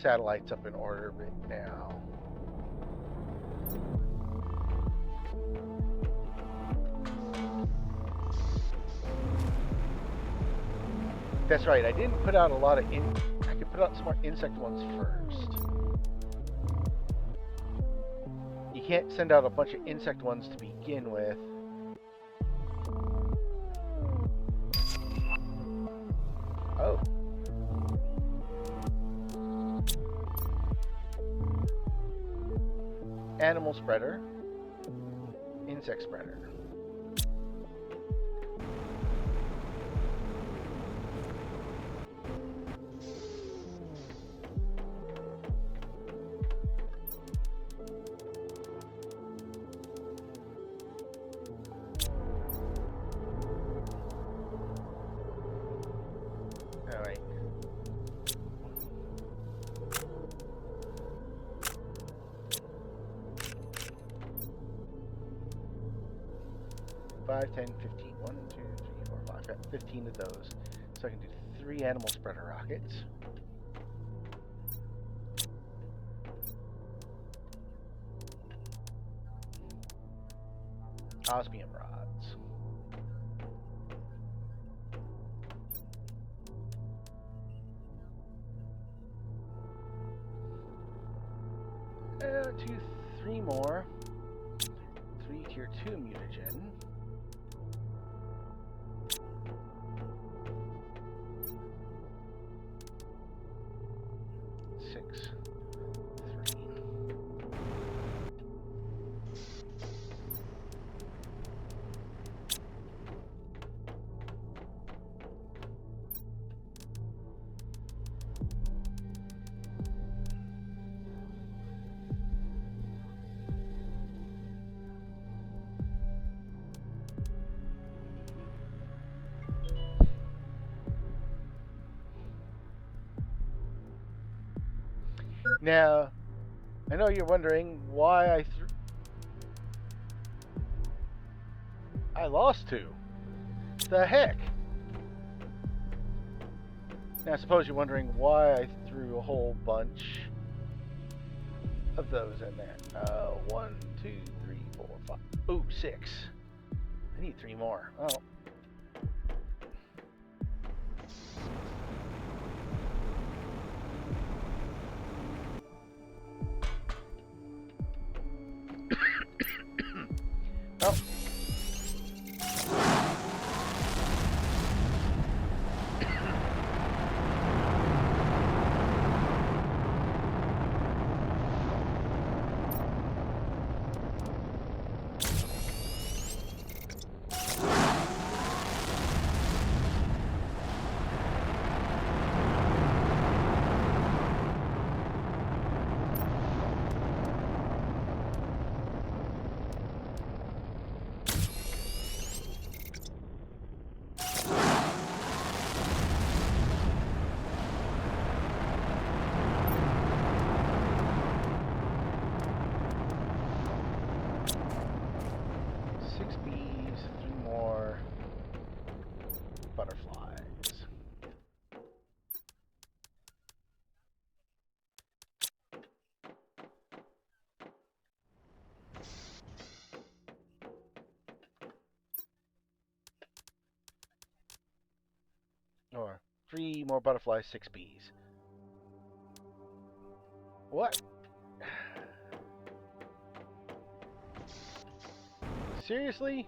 satellites up in orbit now. That's right, I didn't put out a lot of I could put out some more insect ones first. You can't send out a bunch of insect ones to begin with. Oh. Animal spreader. Insect spreader. Alright. 5, 10, 15. 1, 2, 3, 4, 5. I've got 15 of those. So I can do 3 animal spreader rockets. Osmium rods. Two, 3 more. 3 tier 2 mutagen. Now, I know you're wondering why I lost 2. The heck? Now, I suppose you're wondering why I threw a whole bunch of those in there. 1, 2, 3, 4, 5. Ooh, 6. I need 3 more. Oh. Oh. Or 3 more butterflies, 6 bees. What? Seriously?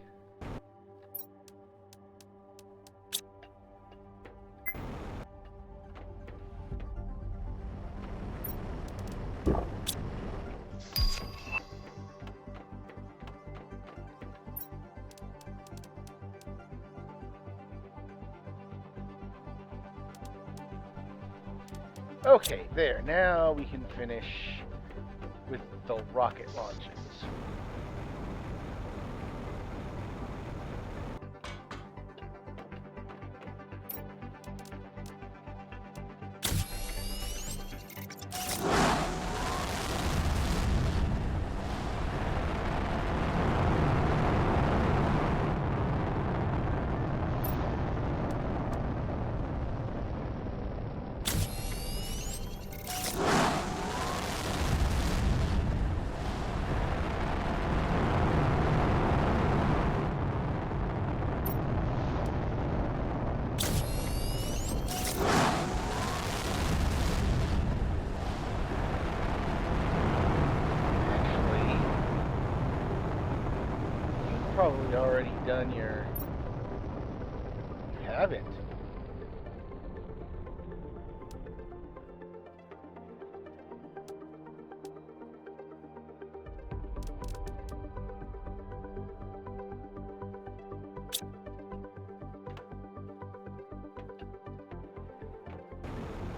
Okay, there. Now we can finish with the rocket launches. probably already done your... You haven't.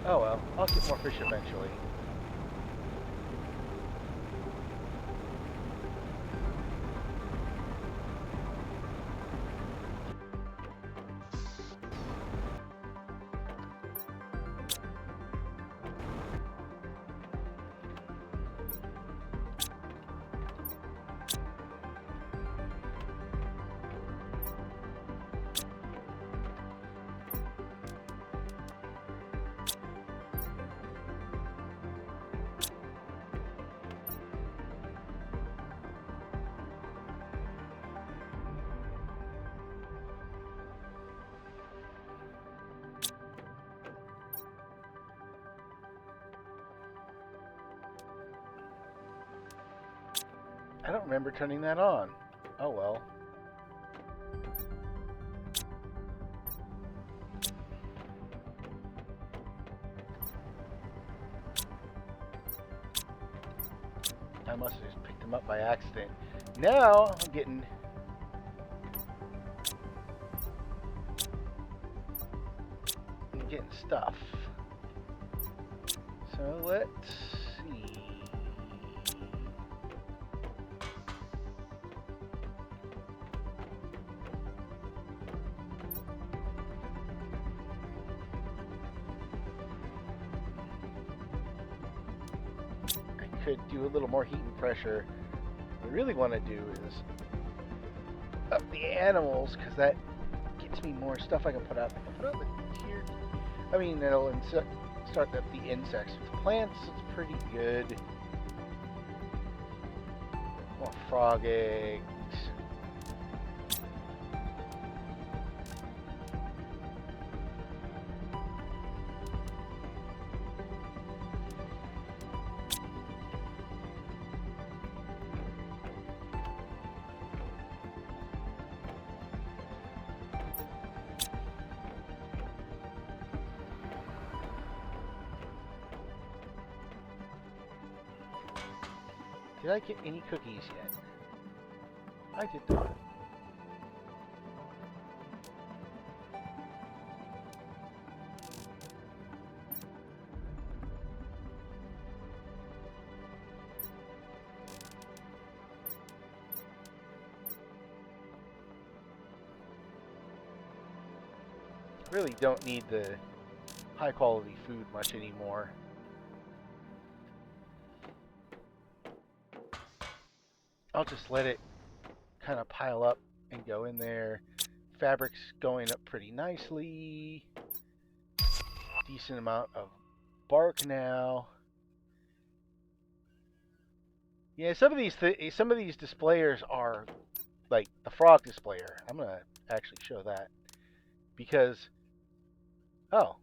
Oh well, I'll get more fish eventually. I don't remember turning that on. Oh well. I must have just picked them up by accident. Now I'm getting... stuff. So let's see. I could do a little more heat and pressure. What I really want to do is up the animals, because that gets me more stuff I can put out. I can put out the tier. I mean, it'll start up the insects. With plants, it's pretty good. More frog eggs. Did I get any cookies yet? I did not. Really don't need the high quality food much anymore. I'll just let it kind of pile up and go in there. Fabric's going up pretty nicely. Decent amount of bark now. Yeah, some of these displayers are like the frog displayer. I'm gonna actually show that because oh,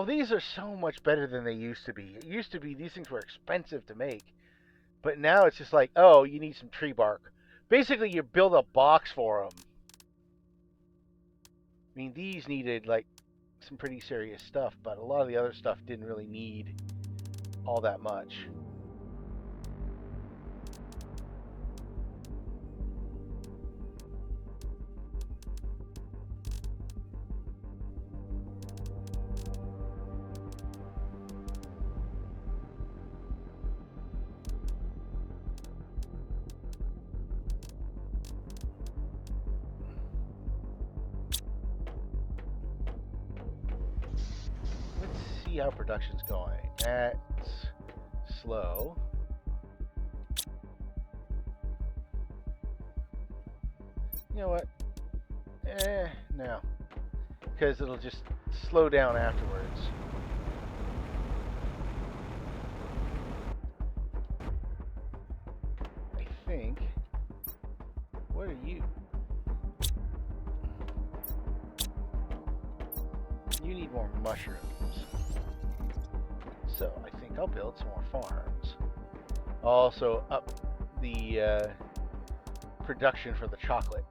these are so much better than they used to be. It used to be these things were expensive to make. But now it's just like, oh, you need some tree bark. Basically, you build a box for them. I mean, these needed, like, some pretty serious stuff, but a lot of the other stuff didn't really need all that much. See how production's going. That's slow. You know what? No. Because it'll just slow down afterwards. I think. What are you? You need more mushrooms. So I think I'll build some more farms. Also up the production for the chocolate.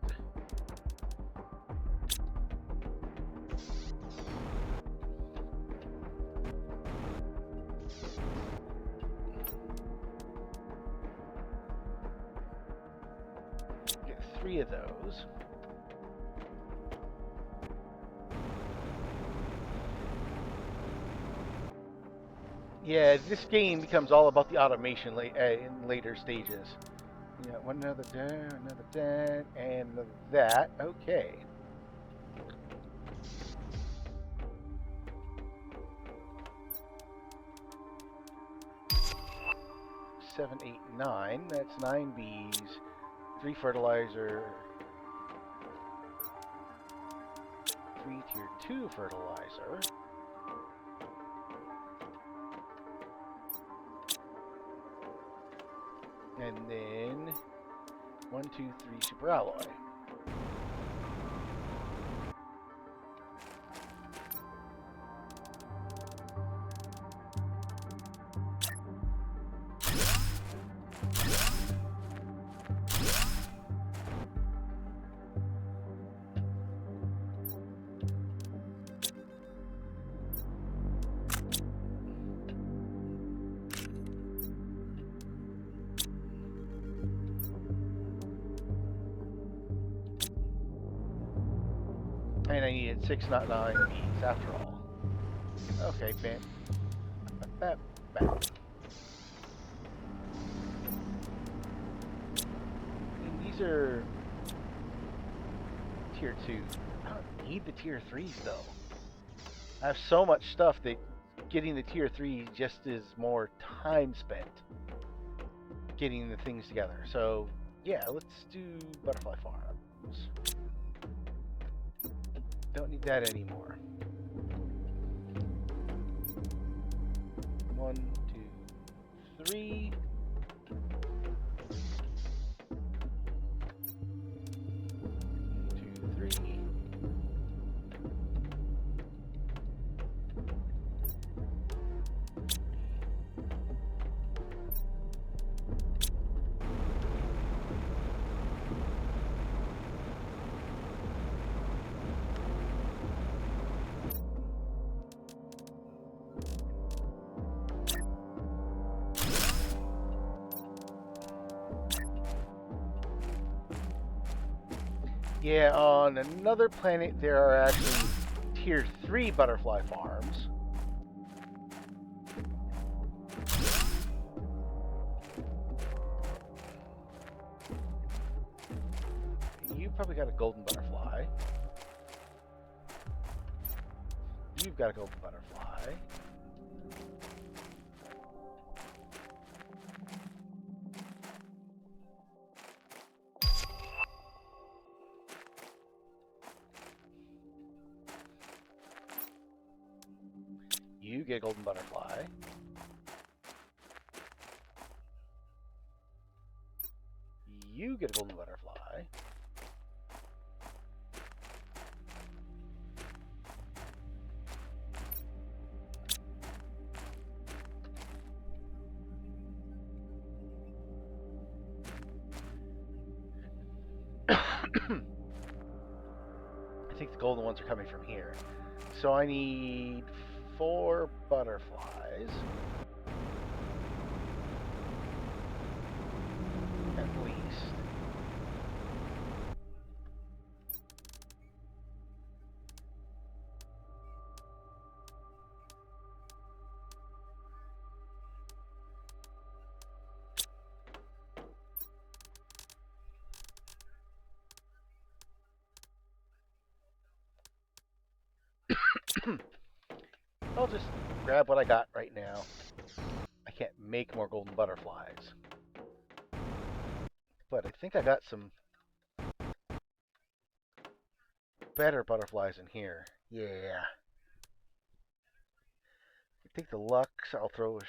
Get 3 of those. Yeah, this game becomes all about the automation in later stages. Yeah, one another that, and another that. Okay. 7, 8, 9. That's 9 bees, 3 fertilizer, 3 tier 2 fertilizer. And then 1, 2, 3 super alloy. And I needed 6, not 9 bees after all. Okay, bam. Bam. And these are tier 2. I don't need the tier 3s though. I have so much stuff that getting the tier 3 just is more time spent getting the things together. So yeah, let's do butterfly farms. Don't need that anymore. 1, 2, 3. 2, 3. Yeah, on another planet there are actually tier 3 butterfly farms. You probably got a golden butterfly. You've got a golden butterfly. You get a golden butterfly. You get a golden butterfly. I think the golden ones are coming from here. So I need 4 butterflies. At least. I'll just grab what I got right now. I can't make more golden butterflies. But I think I got some better butterflies in here. Yeah. I think the Lux, I'll throw a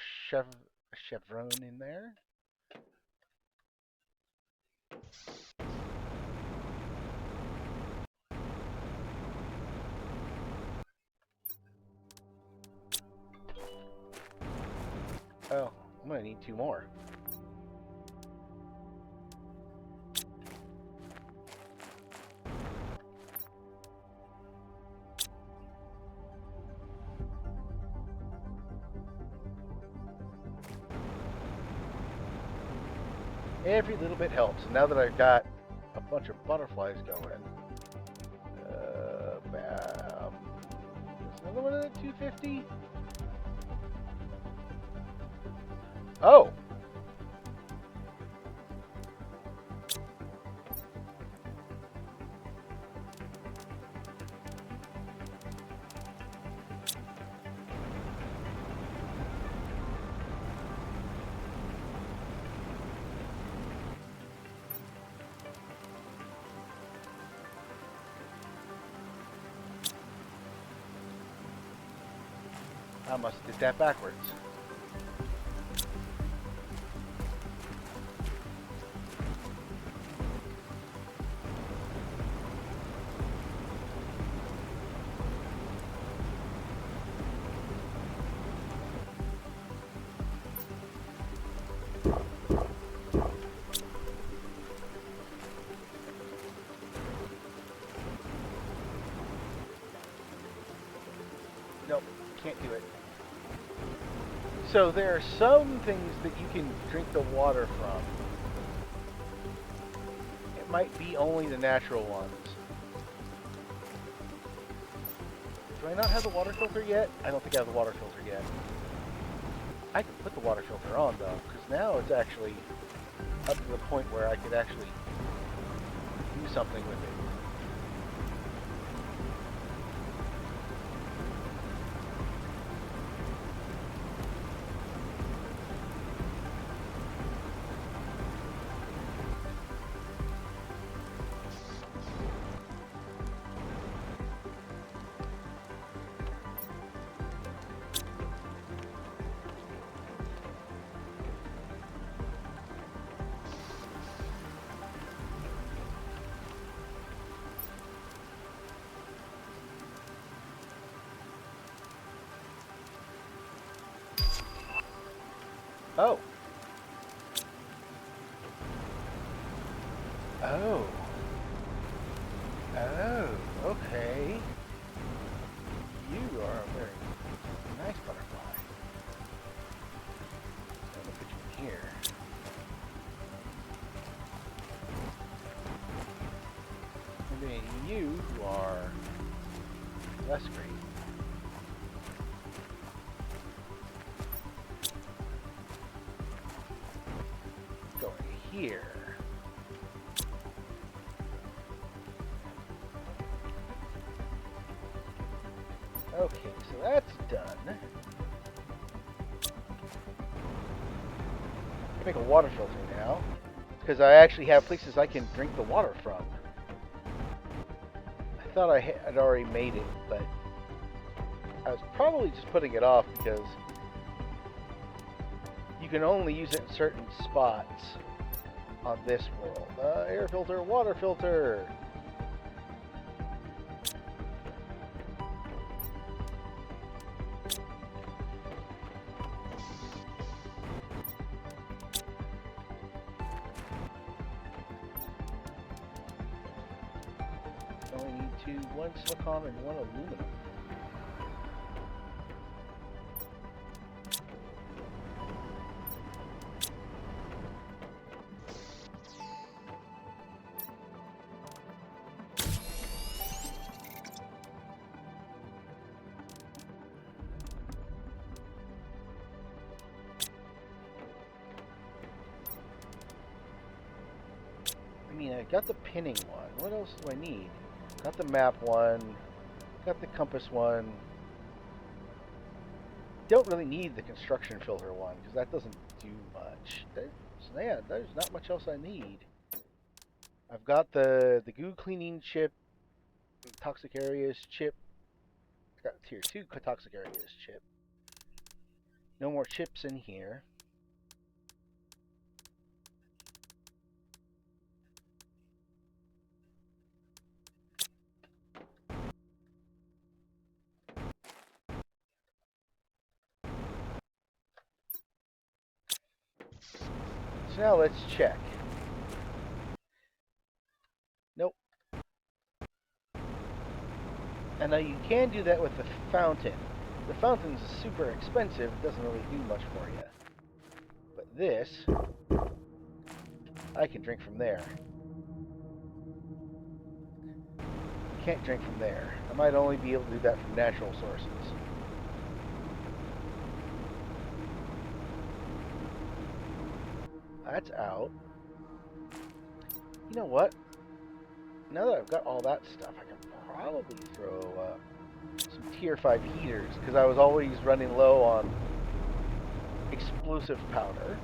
chevron in there. Oh, I'm going to need 2 more. Every little bit helps. And now that I've got a bunch of butterflies going, there's another one at 250. Oh, I must have did that backwards. Nope, can't do it. So there are some things that you can drink the water from. It might be only the natural ones. Do I not have the water filter yet? I don't think I have the water filter yet. I can put the water filter on though, because now it's actually up to the point where I could actually do something with it. Oh. Oh. Oh, okay. You are a very nice butterfly. I'm gonna put you in here. And then you are less great. Here. Okay, so that's done. I can make a water filter now, because I actually have places I can drink the water from. I thought I had already made it, but I was probably just putting it off because you can only use it in certain spots on this world. Air filter, water filter. Only need one silicon and one aluminum. I mean, I got the pinning one. What else do I need? Got the map one. Got the compass one. Don't really need the construction filter one because that doesn't do much. There's not much else I need. I've got the goo cleaning chip, toxic areas chip. I got tier 2 toxic areas chip. No more chips in here. So now let's check. Nope. And now you can do that with the fountain. The fountain's super expensive, it doesn't really do much for you. But this I can drink from there. Can't drink from there. I might only be able to do that from natural sources. That's out. You know what? Now that I've got all that stuff, I can probably throw some tier 5 heaters, because I was always running low on explosive powder.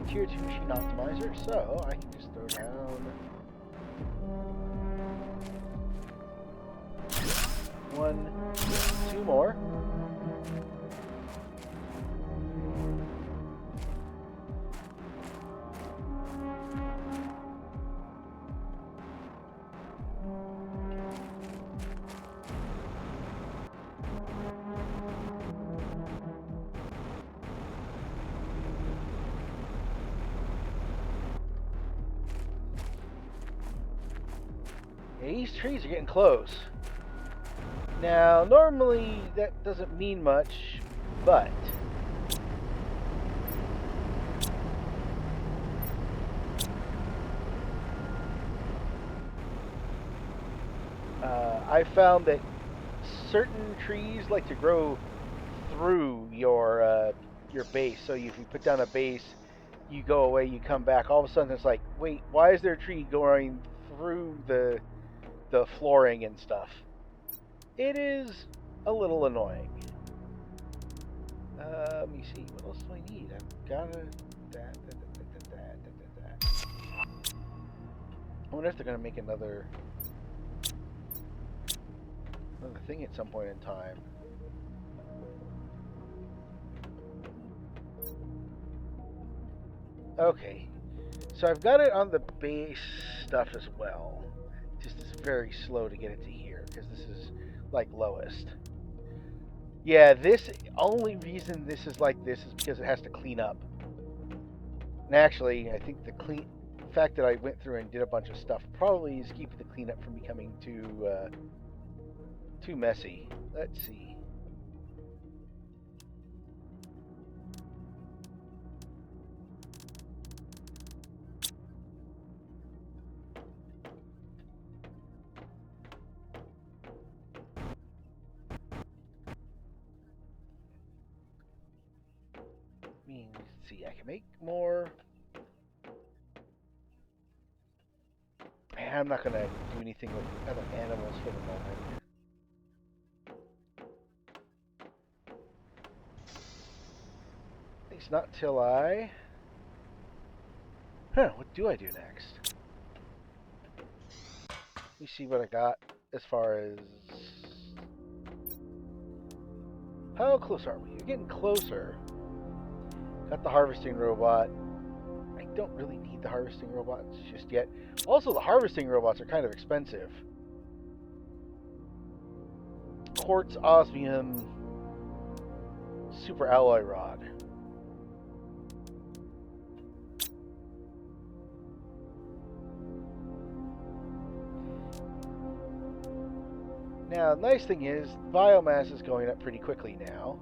Tier 2 machine optimizer, so I can just throw down 1, 2 more. Yeah, these trees are getting close. Now, normally that doesn't mean much, but I found that certain trees like to grow through your base. So if you put down a base, you go away, you come back. All of a sudden, it's like, wait, why is there a tree going through the flooring and stuff? It is a little annoying. Let me see. What else do I need? I've got that. I wonder if they're gonna make another thing at some point in time. Okay, so I've got it on the base stuff as well. Just it's very slow to get it to here because this is like lowest. Yeah, this only reason this is like this is because it has to clean up. And actually, I think the fact that I went through and did a bunch of stuff probably is keeping the cleanup from becoming too messy. Let's see. Let's see, I can make more. Man, I'm not gonna do anything with other animals for the moment. At least not till I... what do I do next? Let me see what I got as far as... How close are we? We're getting closer. Got the harvesting robot. I don't really need the harvesting robots just yet. Also, the harvesting robots are kind of expensive. Quartz, osmium, super alloy rod. Now, the nice thing is, biomass is going up pretty quickly now.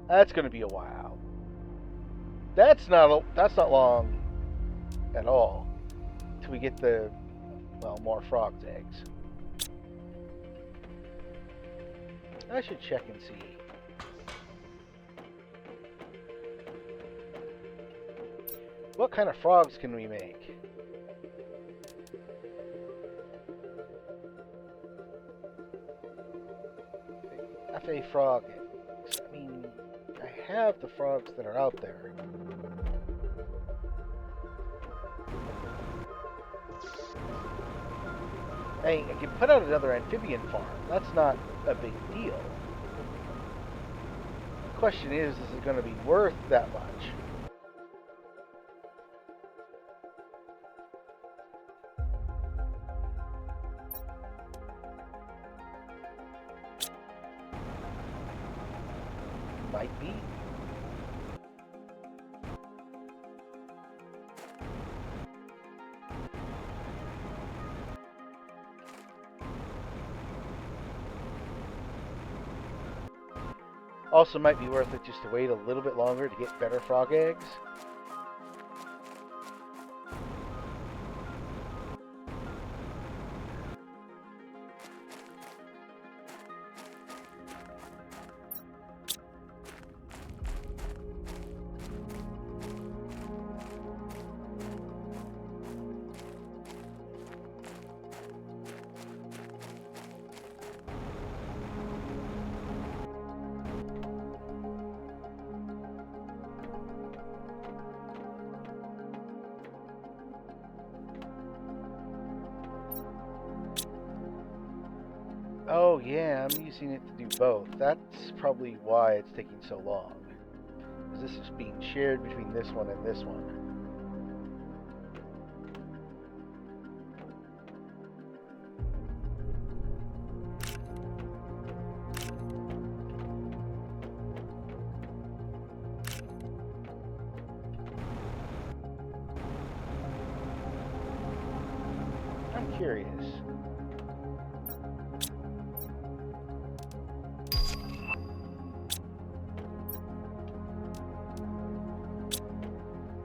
That's going to be a while. That's not long at all till we get the, well, more frogs' eggs. I should check and see. What kind of frogs can we make? FA frog. I mean, I have the frogs that are out there. Hey, I can put out another amphibian farm. That's not a big deal. The question is it going to be worth that much? Might be. Also might be worth it just to wait a little bit longer to get better frog eggs. Oh yeah, I'm using it to do both. That's probably why it's taking so long. Because this is being shared between this one and this one. I'm curious.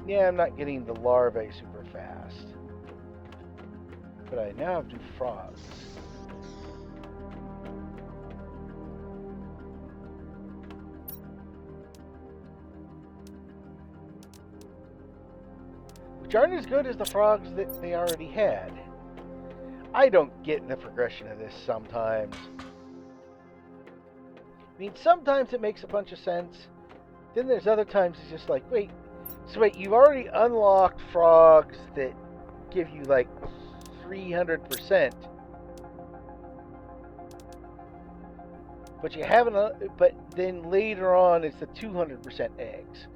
Yeah, I'm not getting the larvae super fast. But I now have to do frogs. Which aren't as good as the frogs that they already had. I don't get the progression of this sometimes. I mean, sometimes it makes a bunch of sense. Then there's other times it's just like, wait, you've already unlocked frogs that give you like 300%, but you haven't. But then later on, it's the 200% eggs.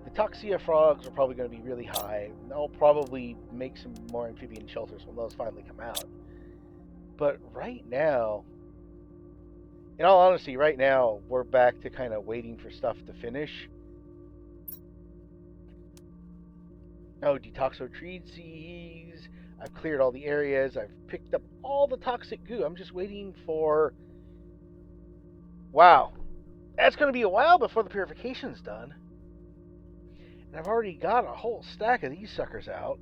The Toxia frogs are probably going to be really high. I'll probably make some more amphibian shelters when those finally come out. But right now, in all honesty, right now we're back to kind of waiting for stuff to finish. Oh, detoxotrees. I've cleared all the areas. I've picked up all the toxic goo. I'm just waiting for... Wow. That's going to be a while before the purification's done. And I've already got a whole stack of these suckers out.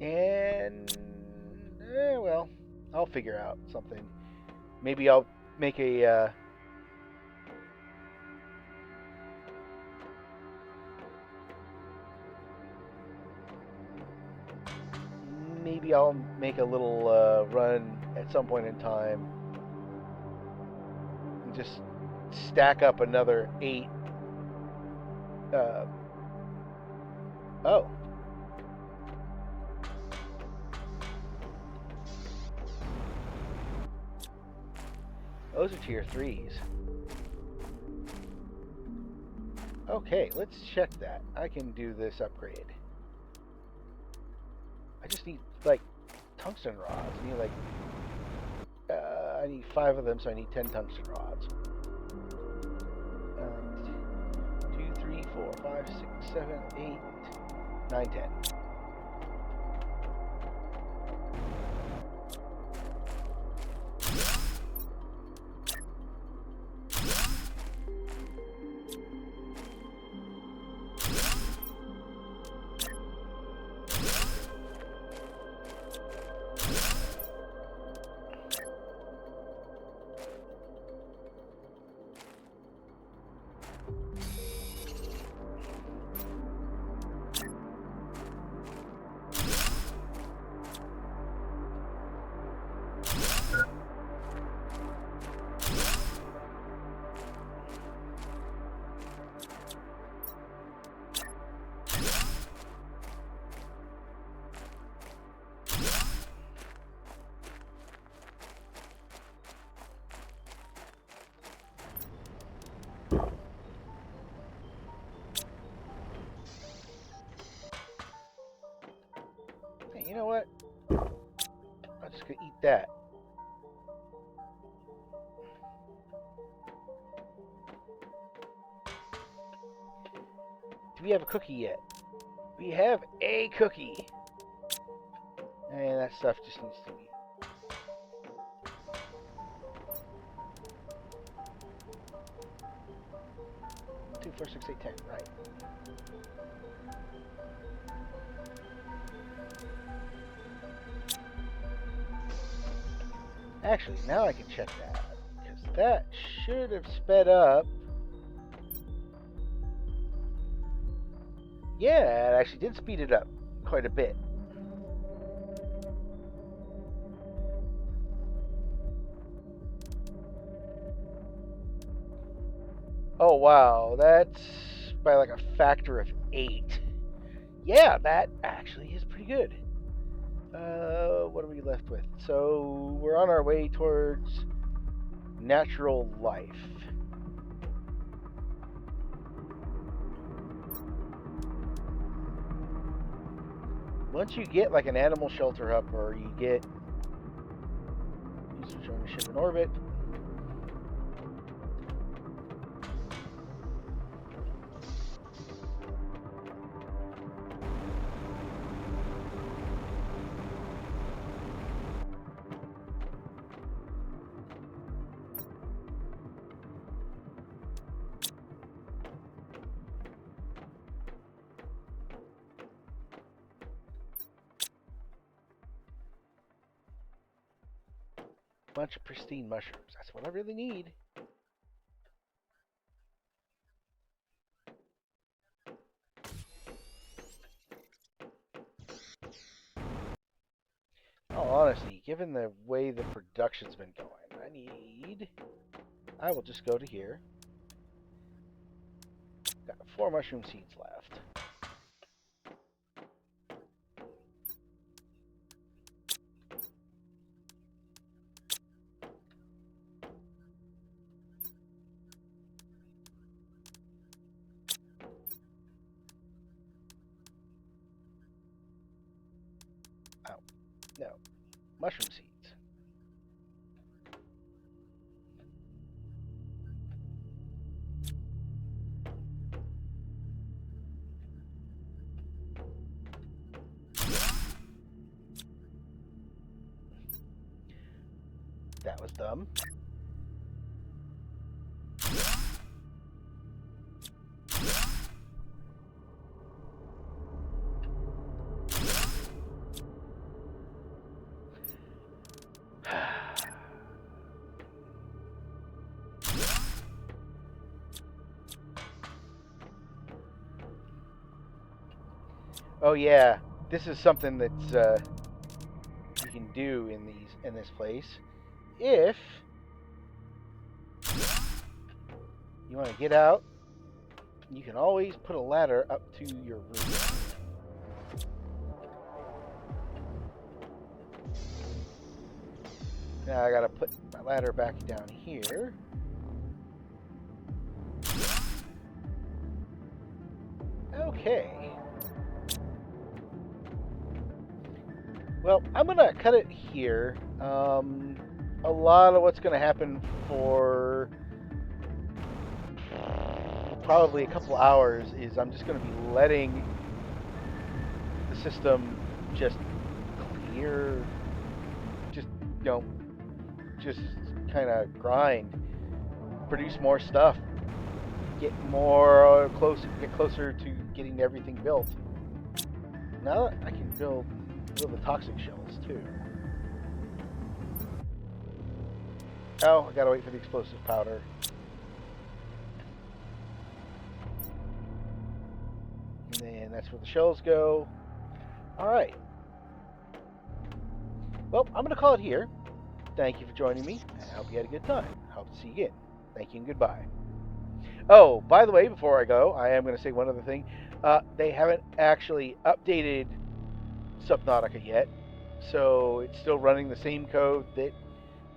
And... well, I'll figure out something. Maybe I'll make a... maybe I'll make a little run at some point in time and just stack up another 8. Oh. Those are tier 3s. Okay, let's check that. I can do this upgrade. I just need, like, tungsten rods. I need, like, I need 5 of them, so I need 10 tungsten rods. 2, 3, 4, 5, 6, 7, 8, 9, 10. Hey, you know what? I'm just gonna eat that. we have a cookie yet? We have a cookie. And that stuff just needs to be... 2, 4, 6, 8, 10. Right. Actually, now I can check that. Because that should have sped up. Yeah, it actually did speed it up quite a bit. Oh, wow. That's by like a factor of 8. Yeah, that actually is pretty good. What are we left with? So we're on our way towards natural life. Once you get like an animal shelter up, or you get user join a ship in orbit. Bunch of pristine mushrooms. That's what I really need. Oh, honestly, given the way the production's been going, I will just go to here. Got 4 mushroom seeds left. Oh, no. Mushroom seeds. That was dumb. Oh yeah, this is something that's you can do in this place. If you want to get out, you can always put a ladder up to your roof. Now I gotta put my ladder back down here. Okay. Well, I'm gonna cut it here. A lot of what's gonna happen for probably a couple hours is I'm just gonna be letting the system just clear, just just kind of grind, produce more stuff, get closer to getting everything built. Now I can build the toxic shells too. Oh, I gotta wait for the explosive powder. And then that's where the shells go. Alright. Well, I'm gonna call it here. Thank you for joining me. I hope you had a good time. I hope to see you again. Thank you and goodbye. Oh, by the way, before I go, I am going to say one other thing. They haven't actually updated Subnautica yet, so it's still running the same code that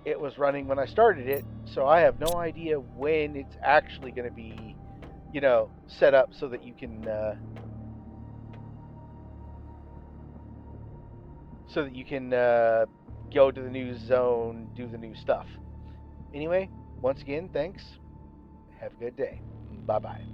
it was running when I started it. So I have no idea when it's actually going to be, set up so that you can go to the new zone, do the new stuff. Anyway, once again, thanks. Have a good day. Bye-bye.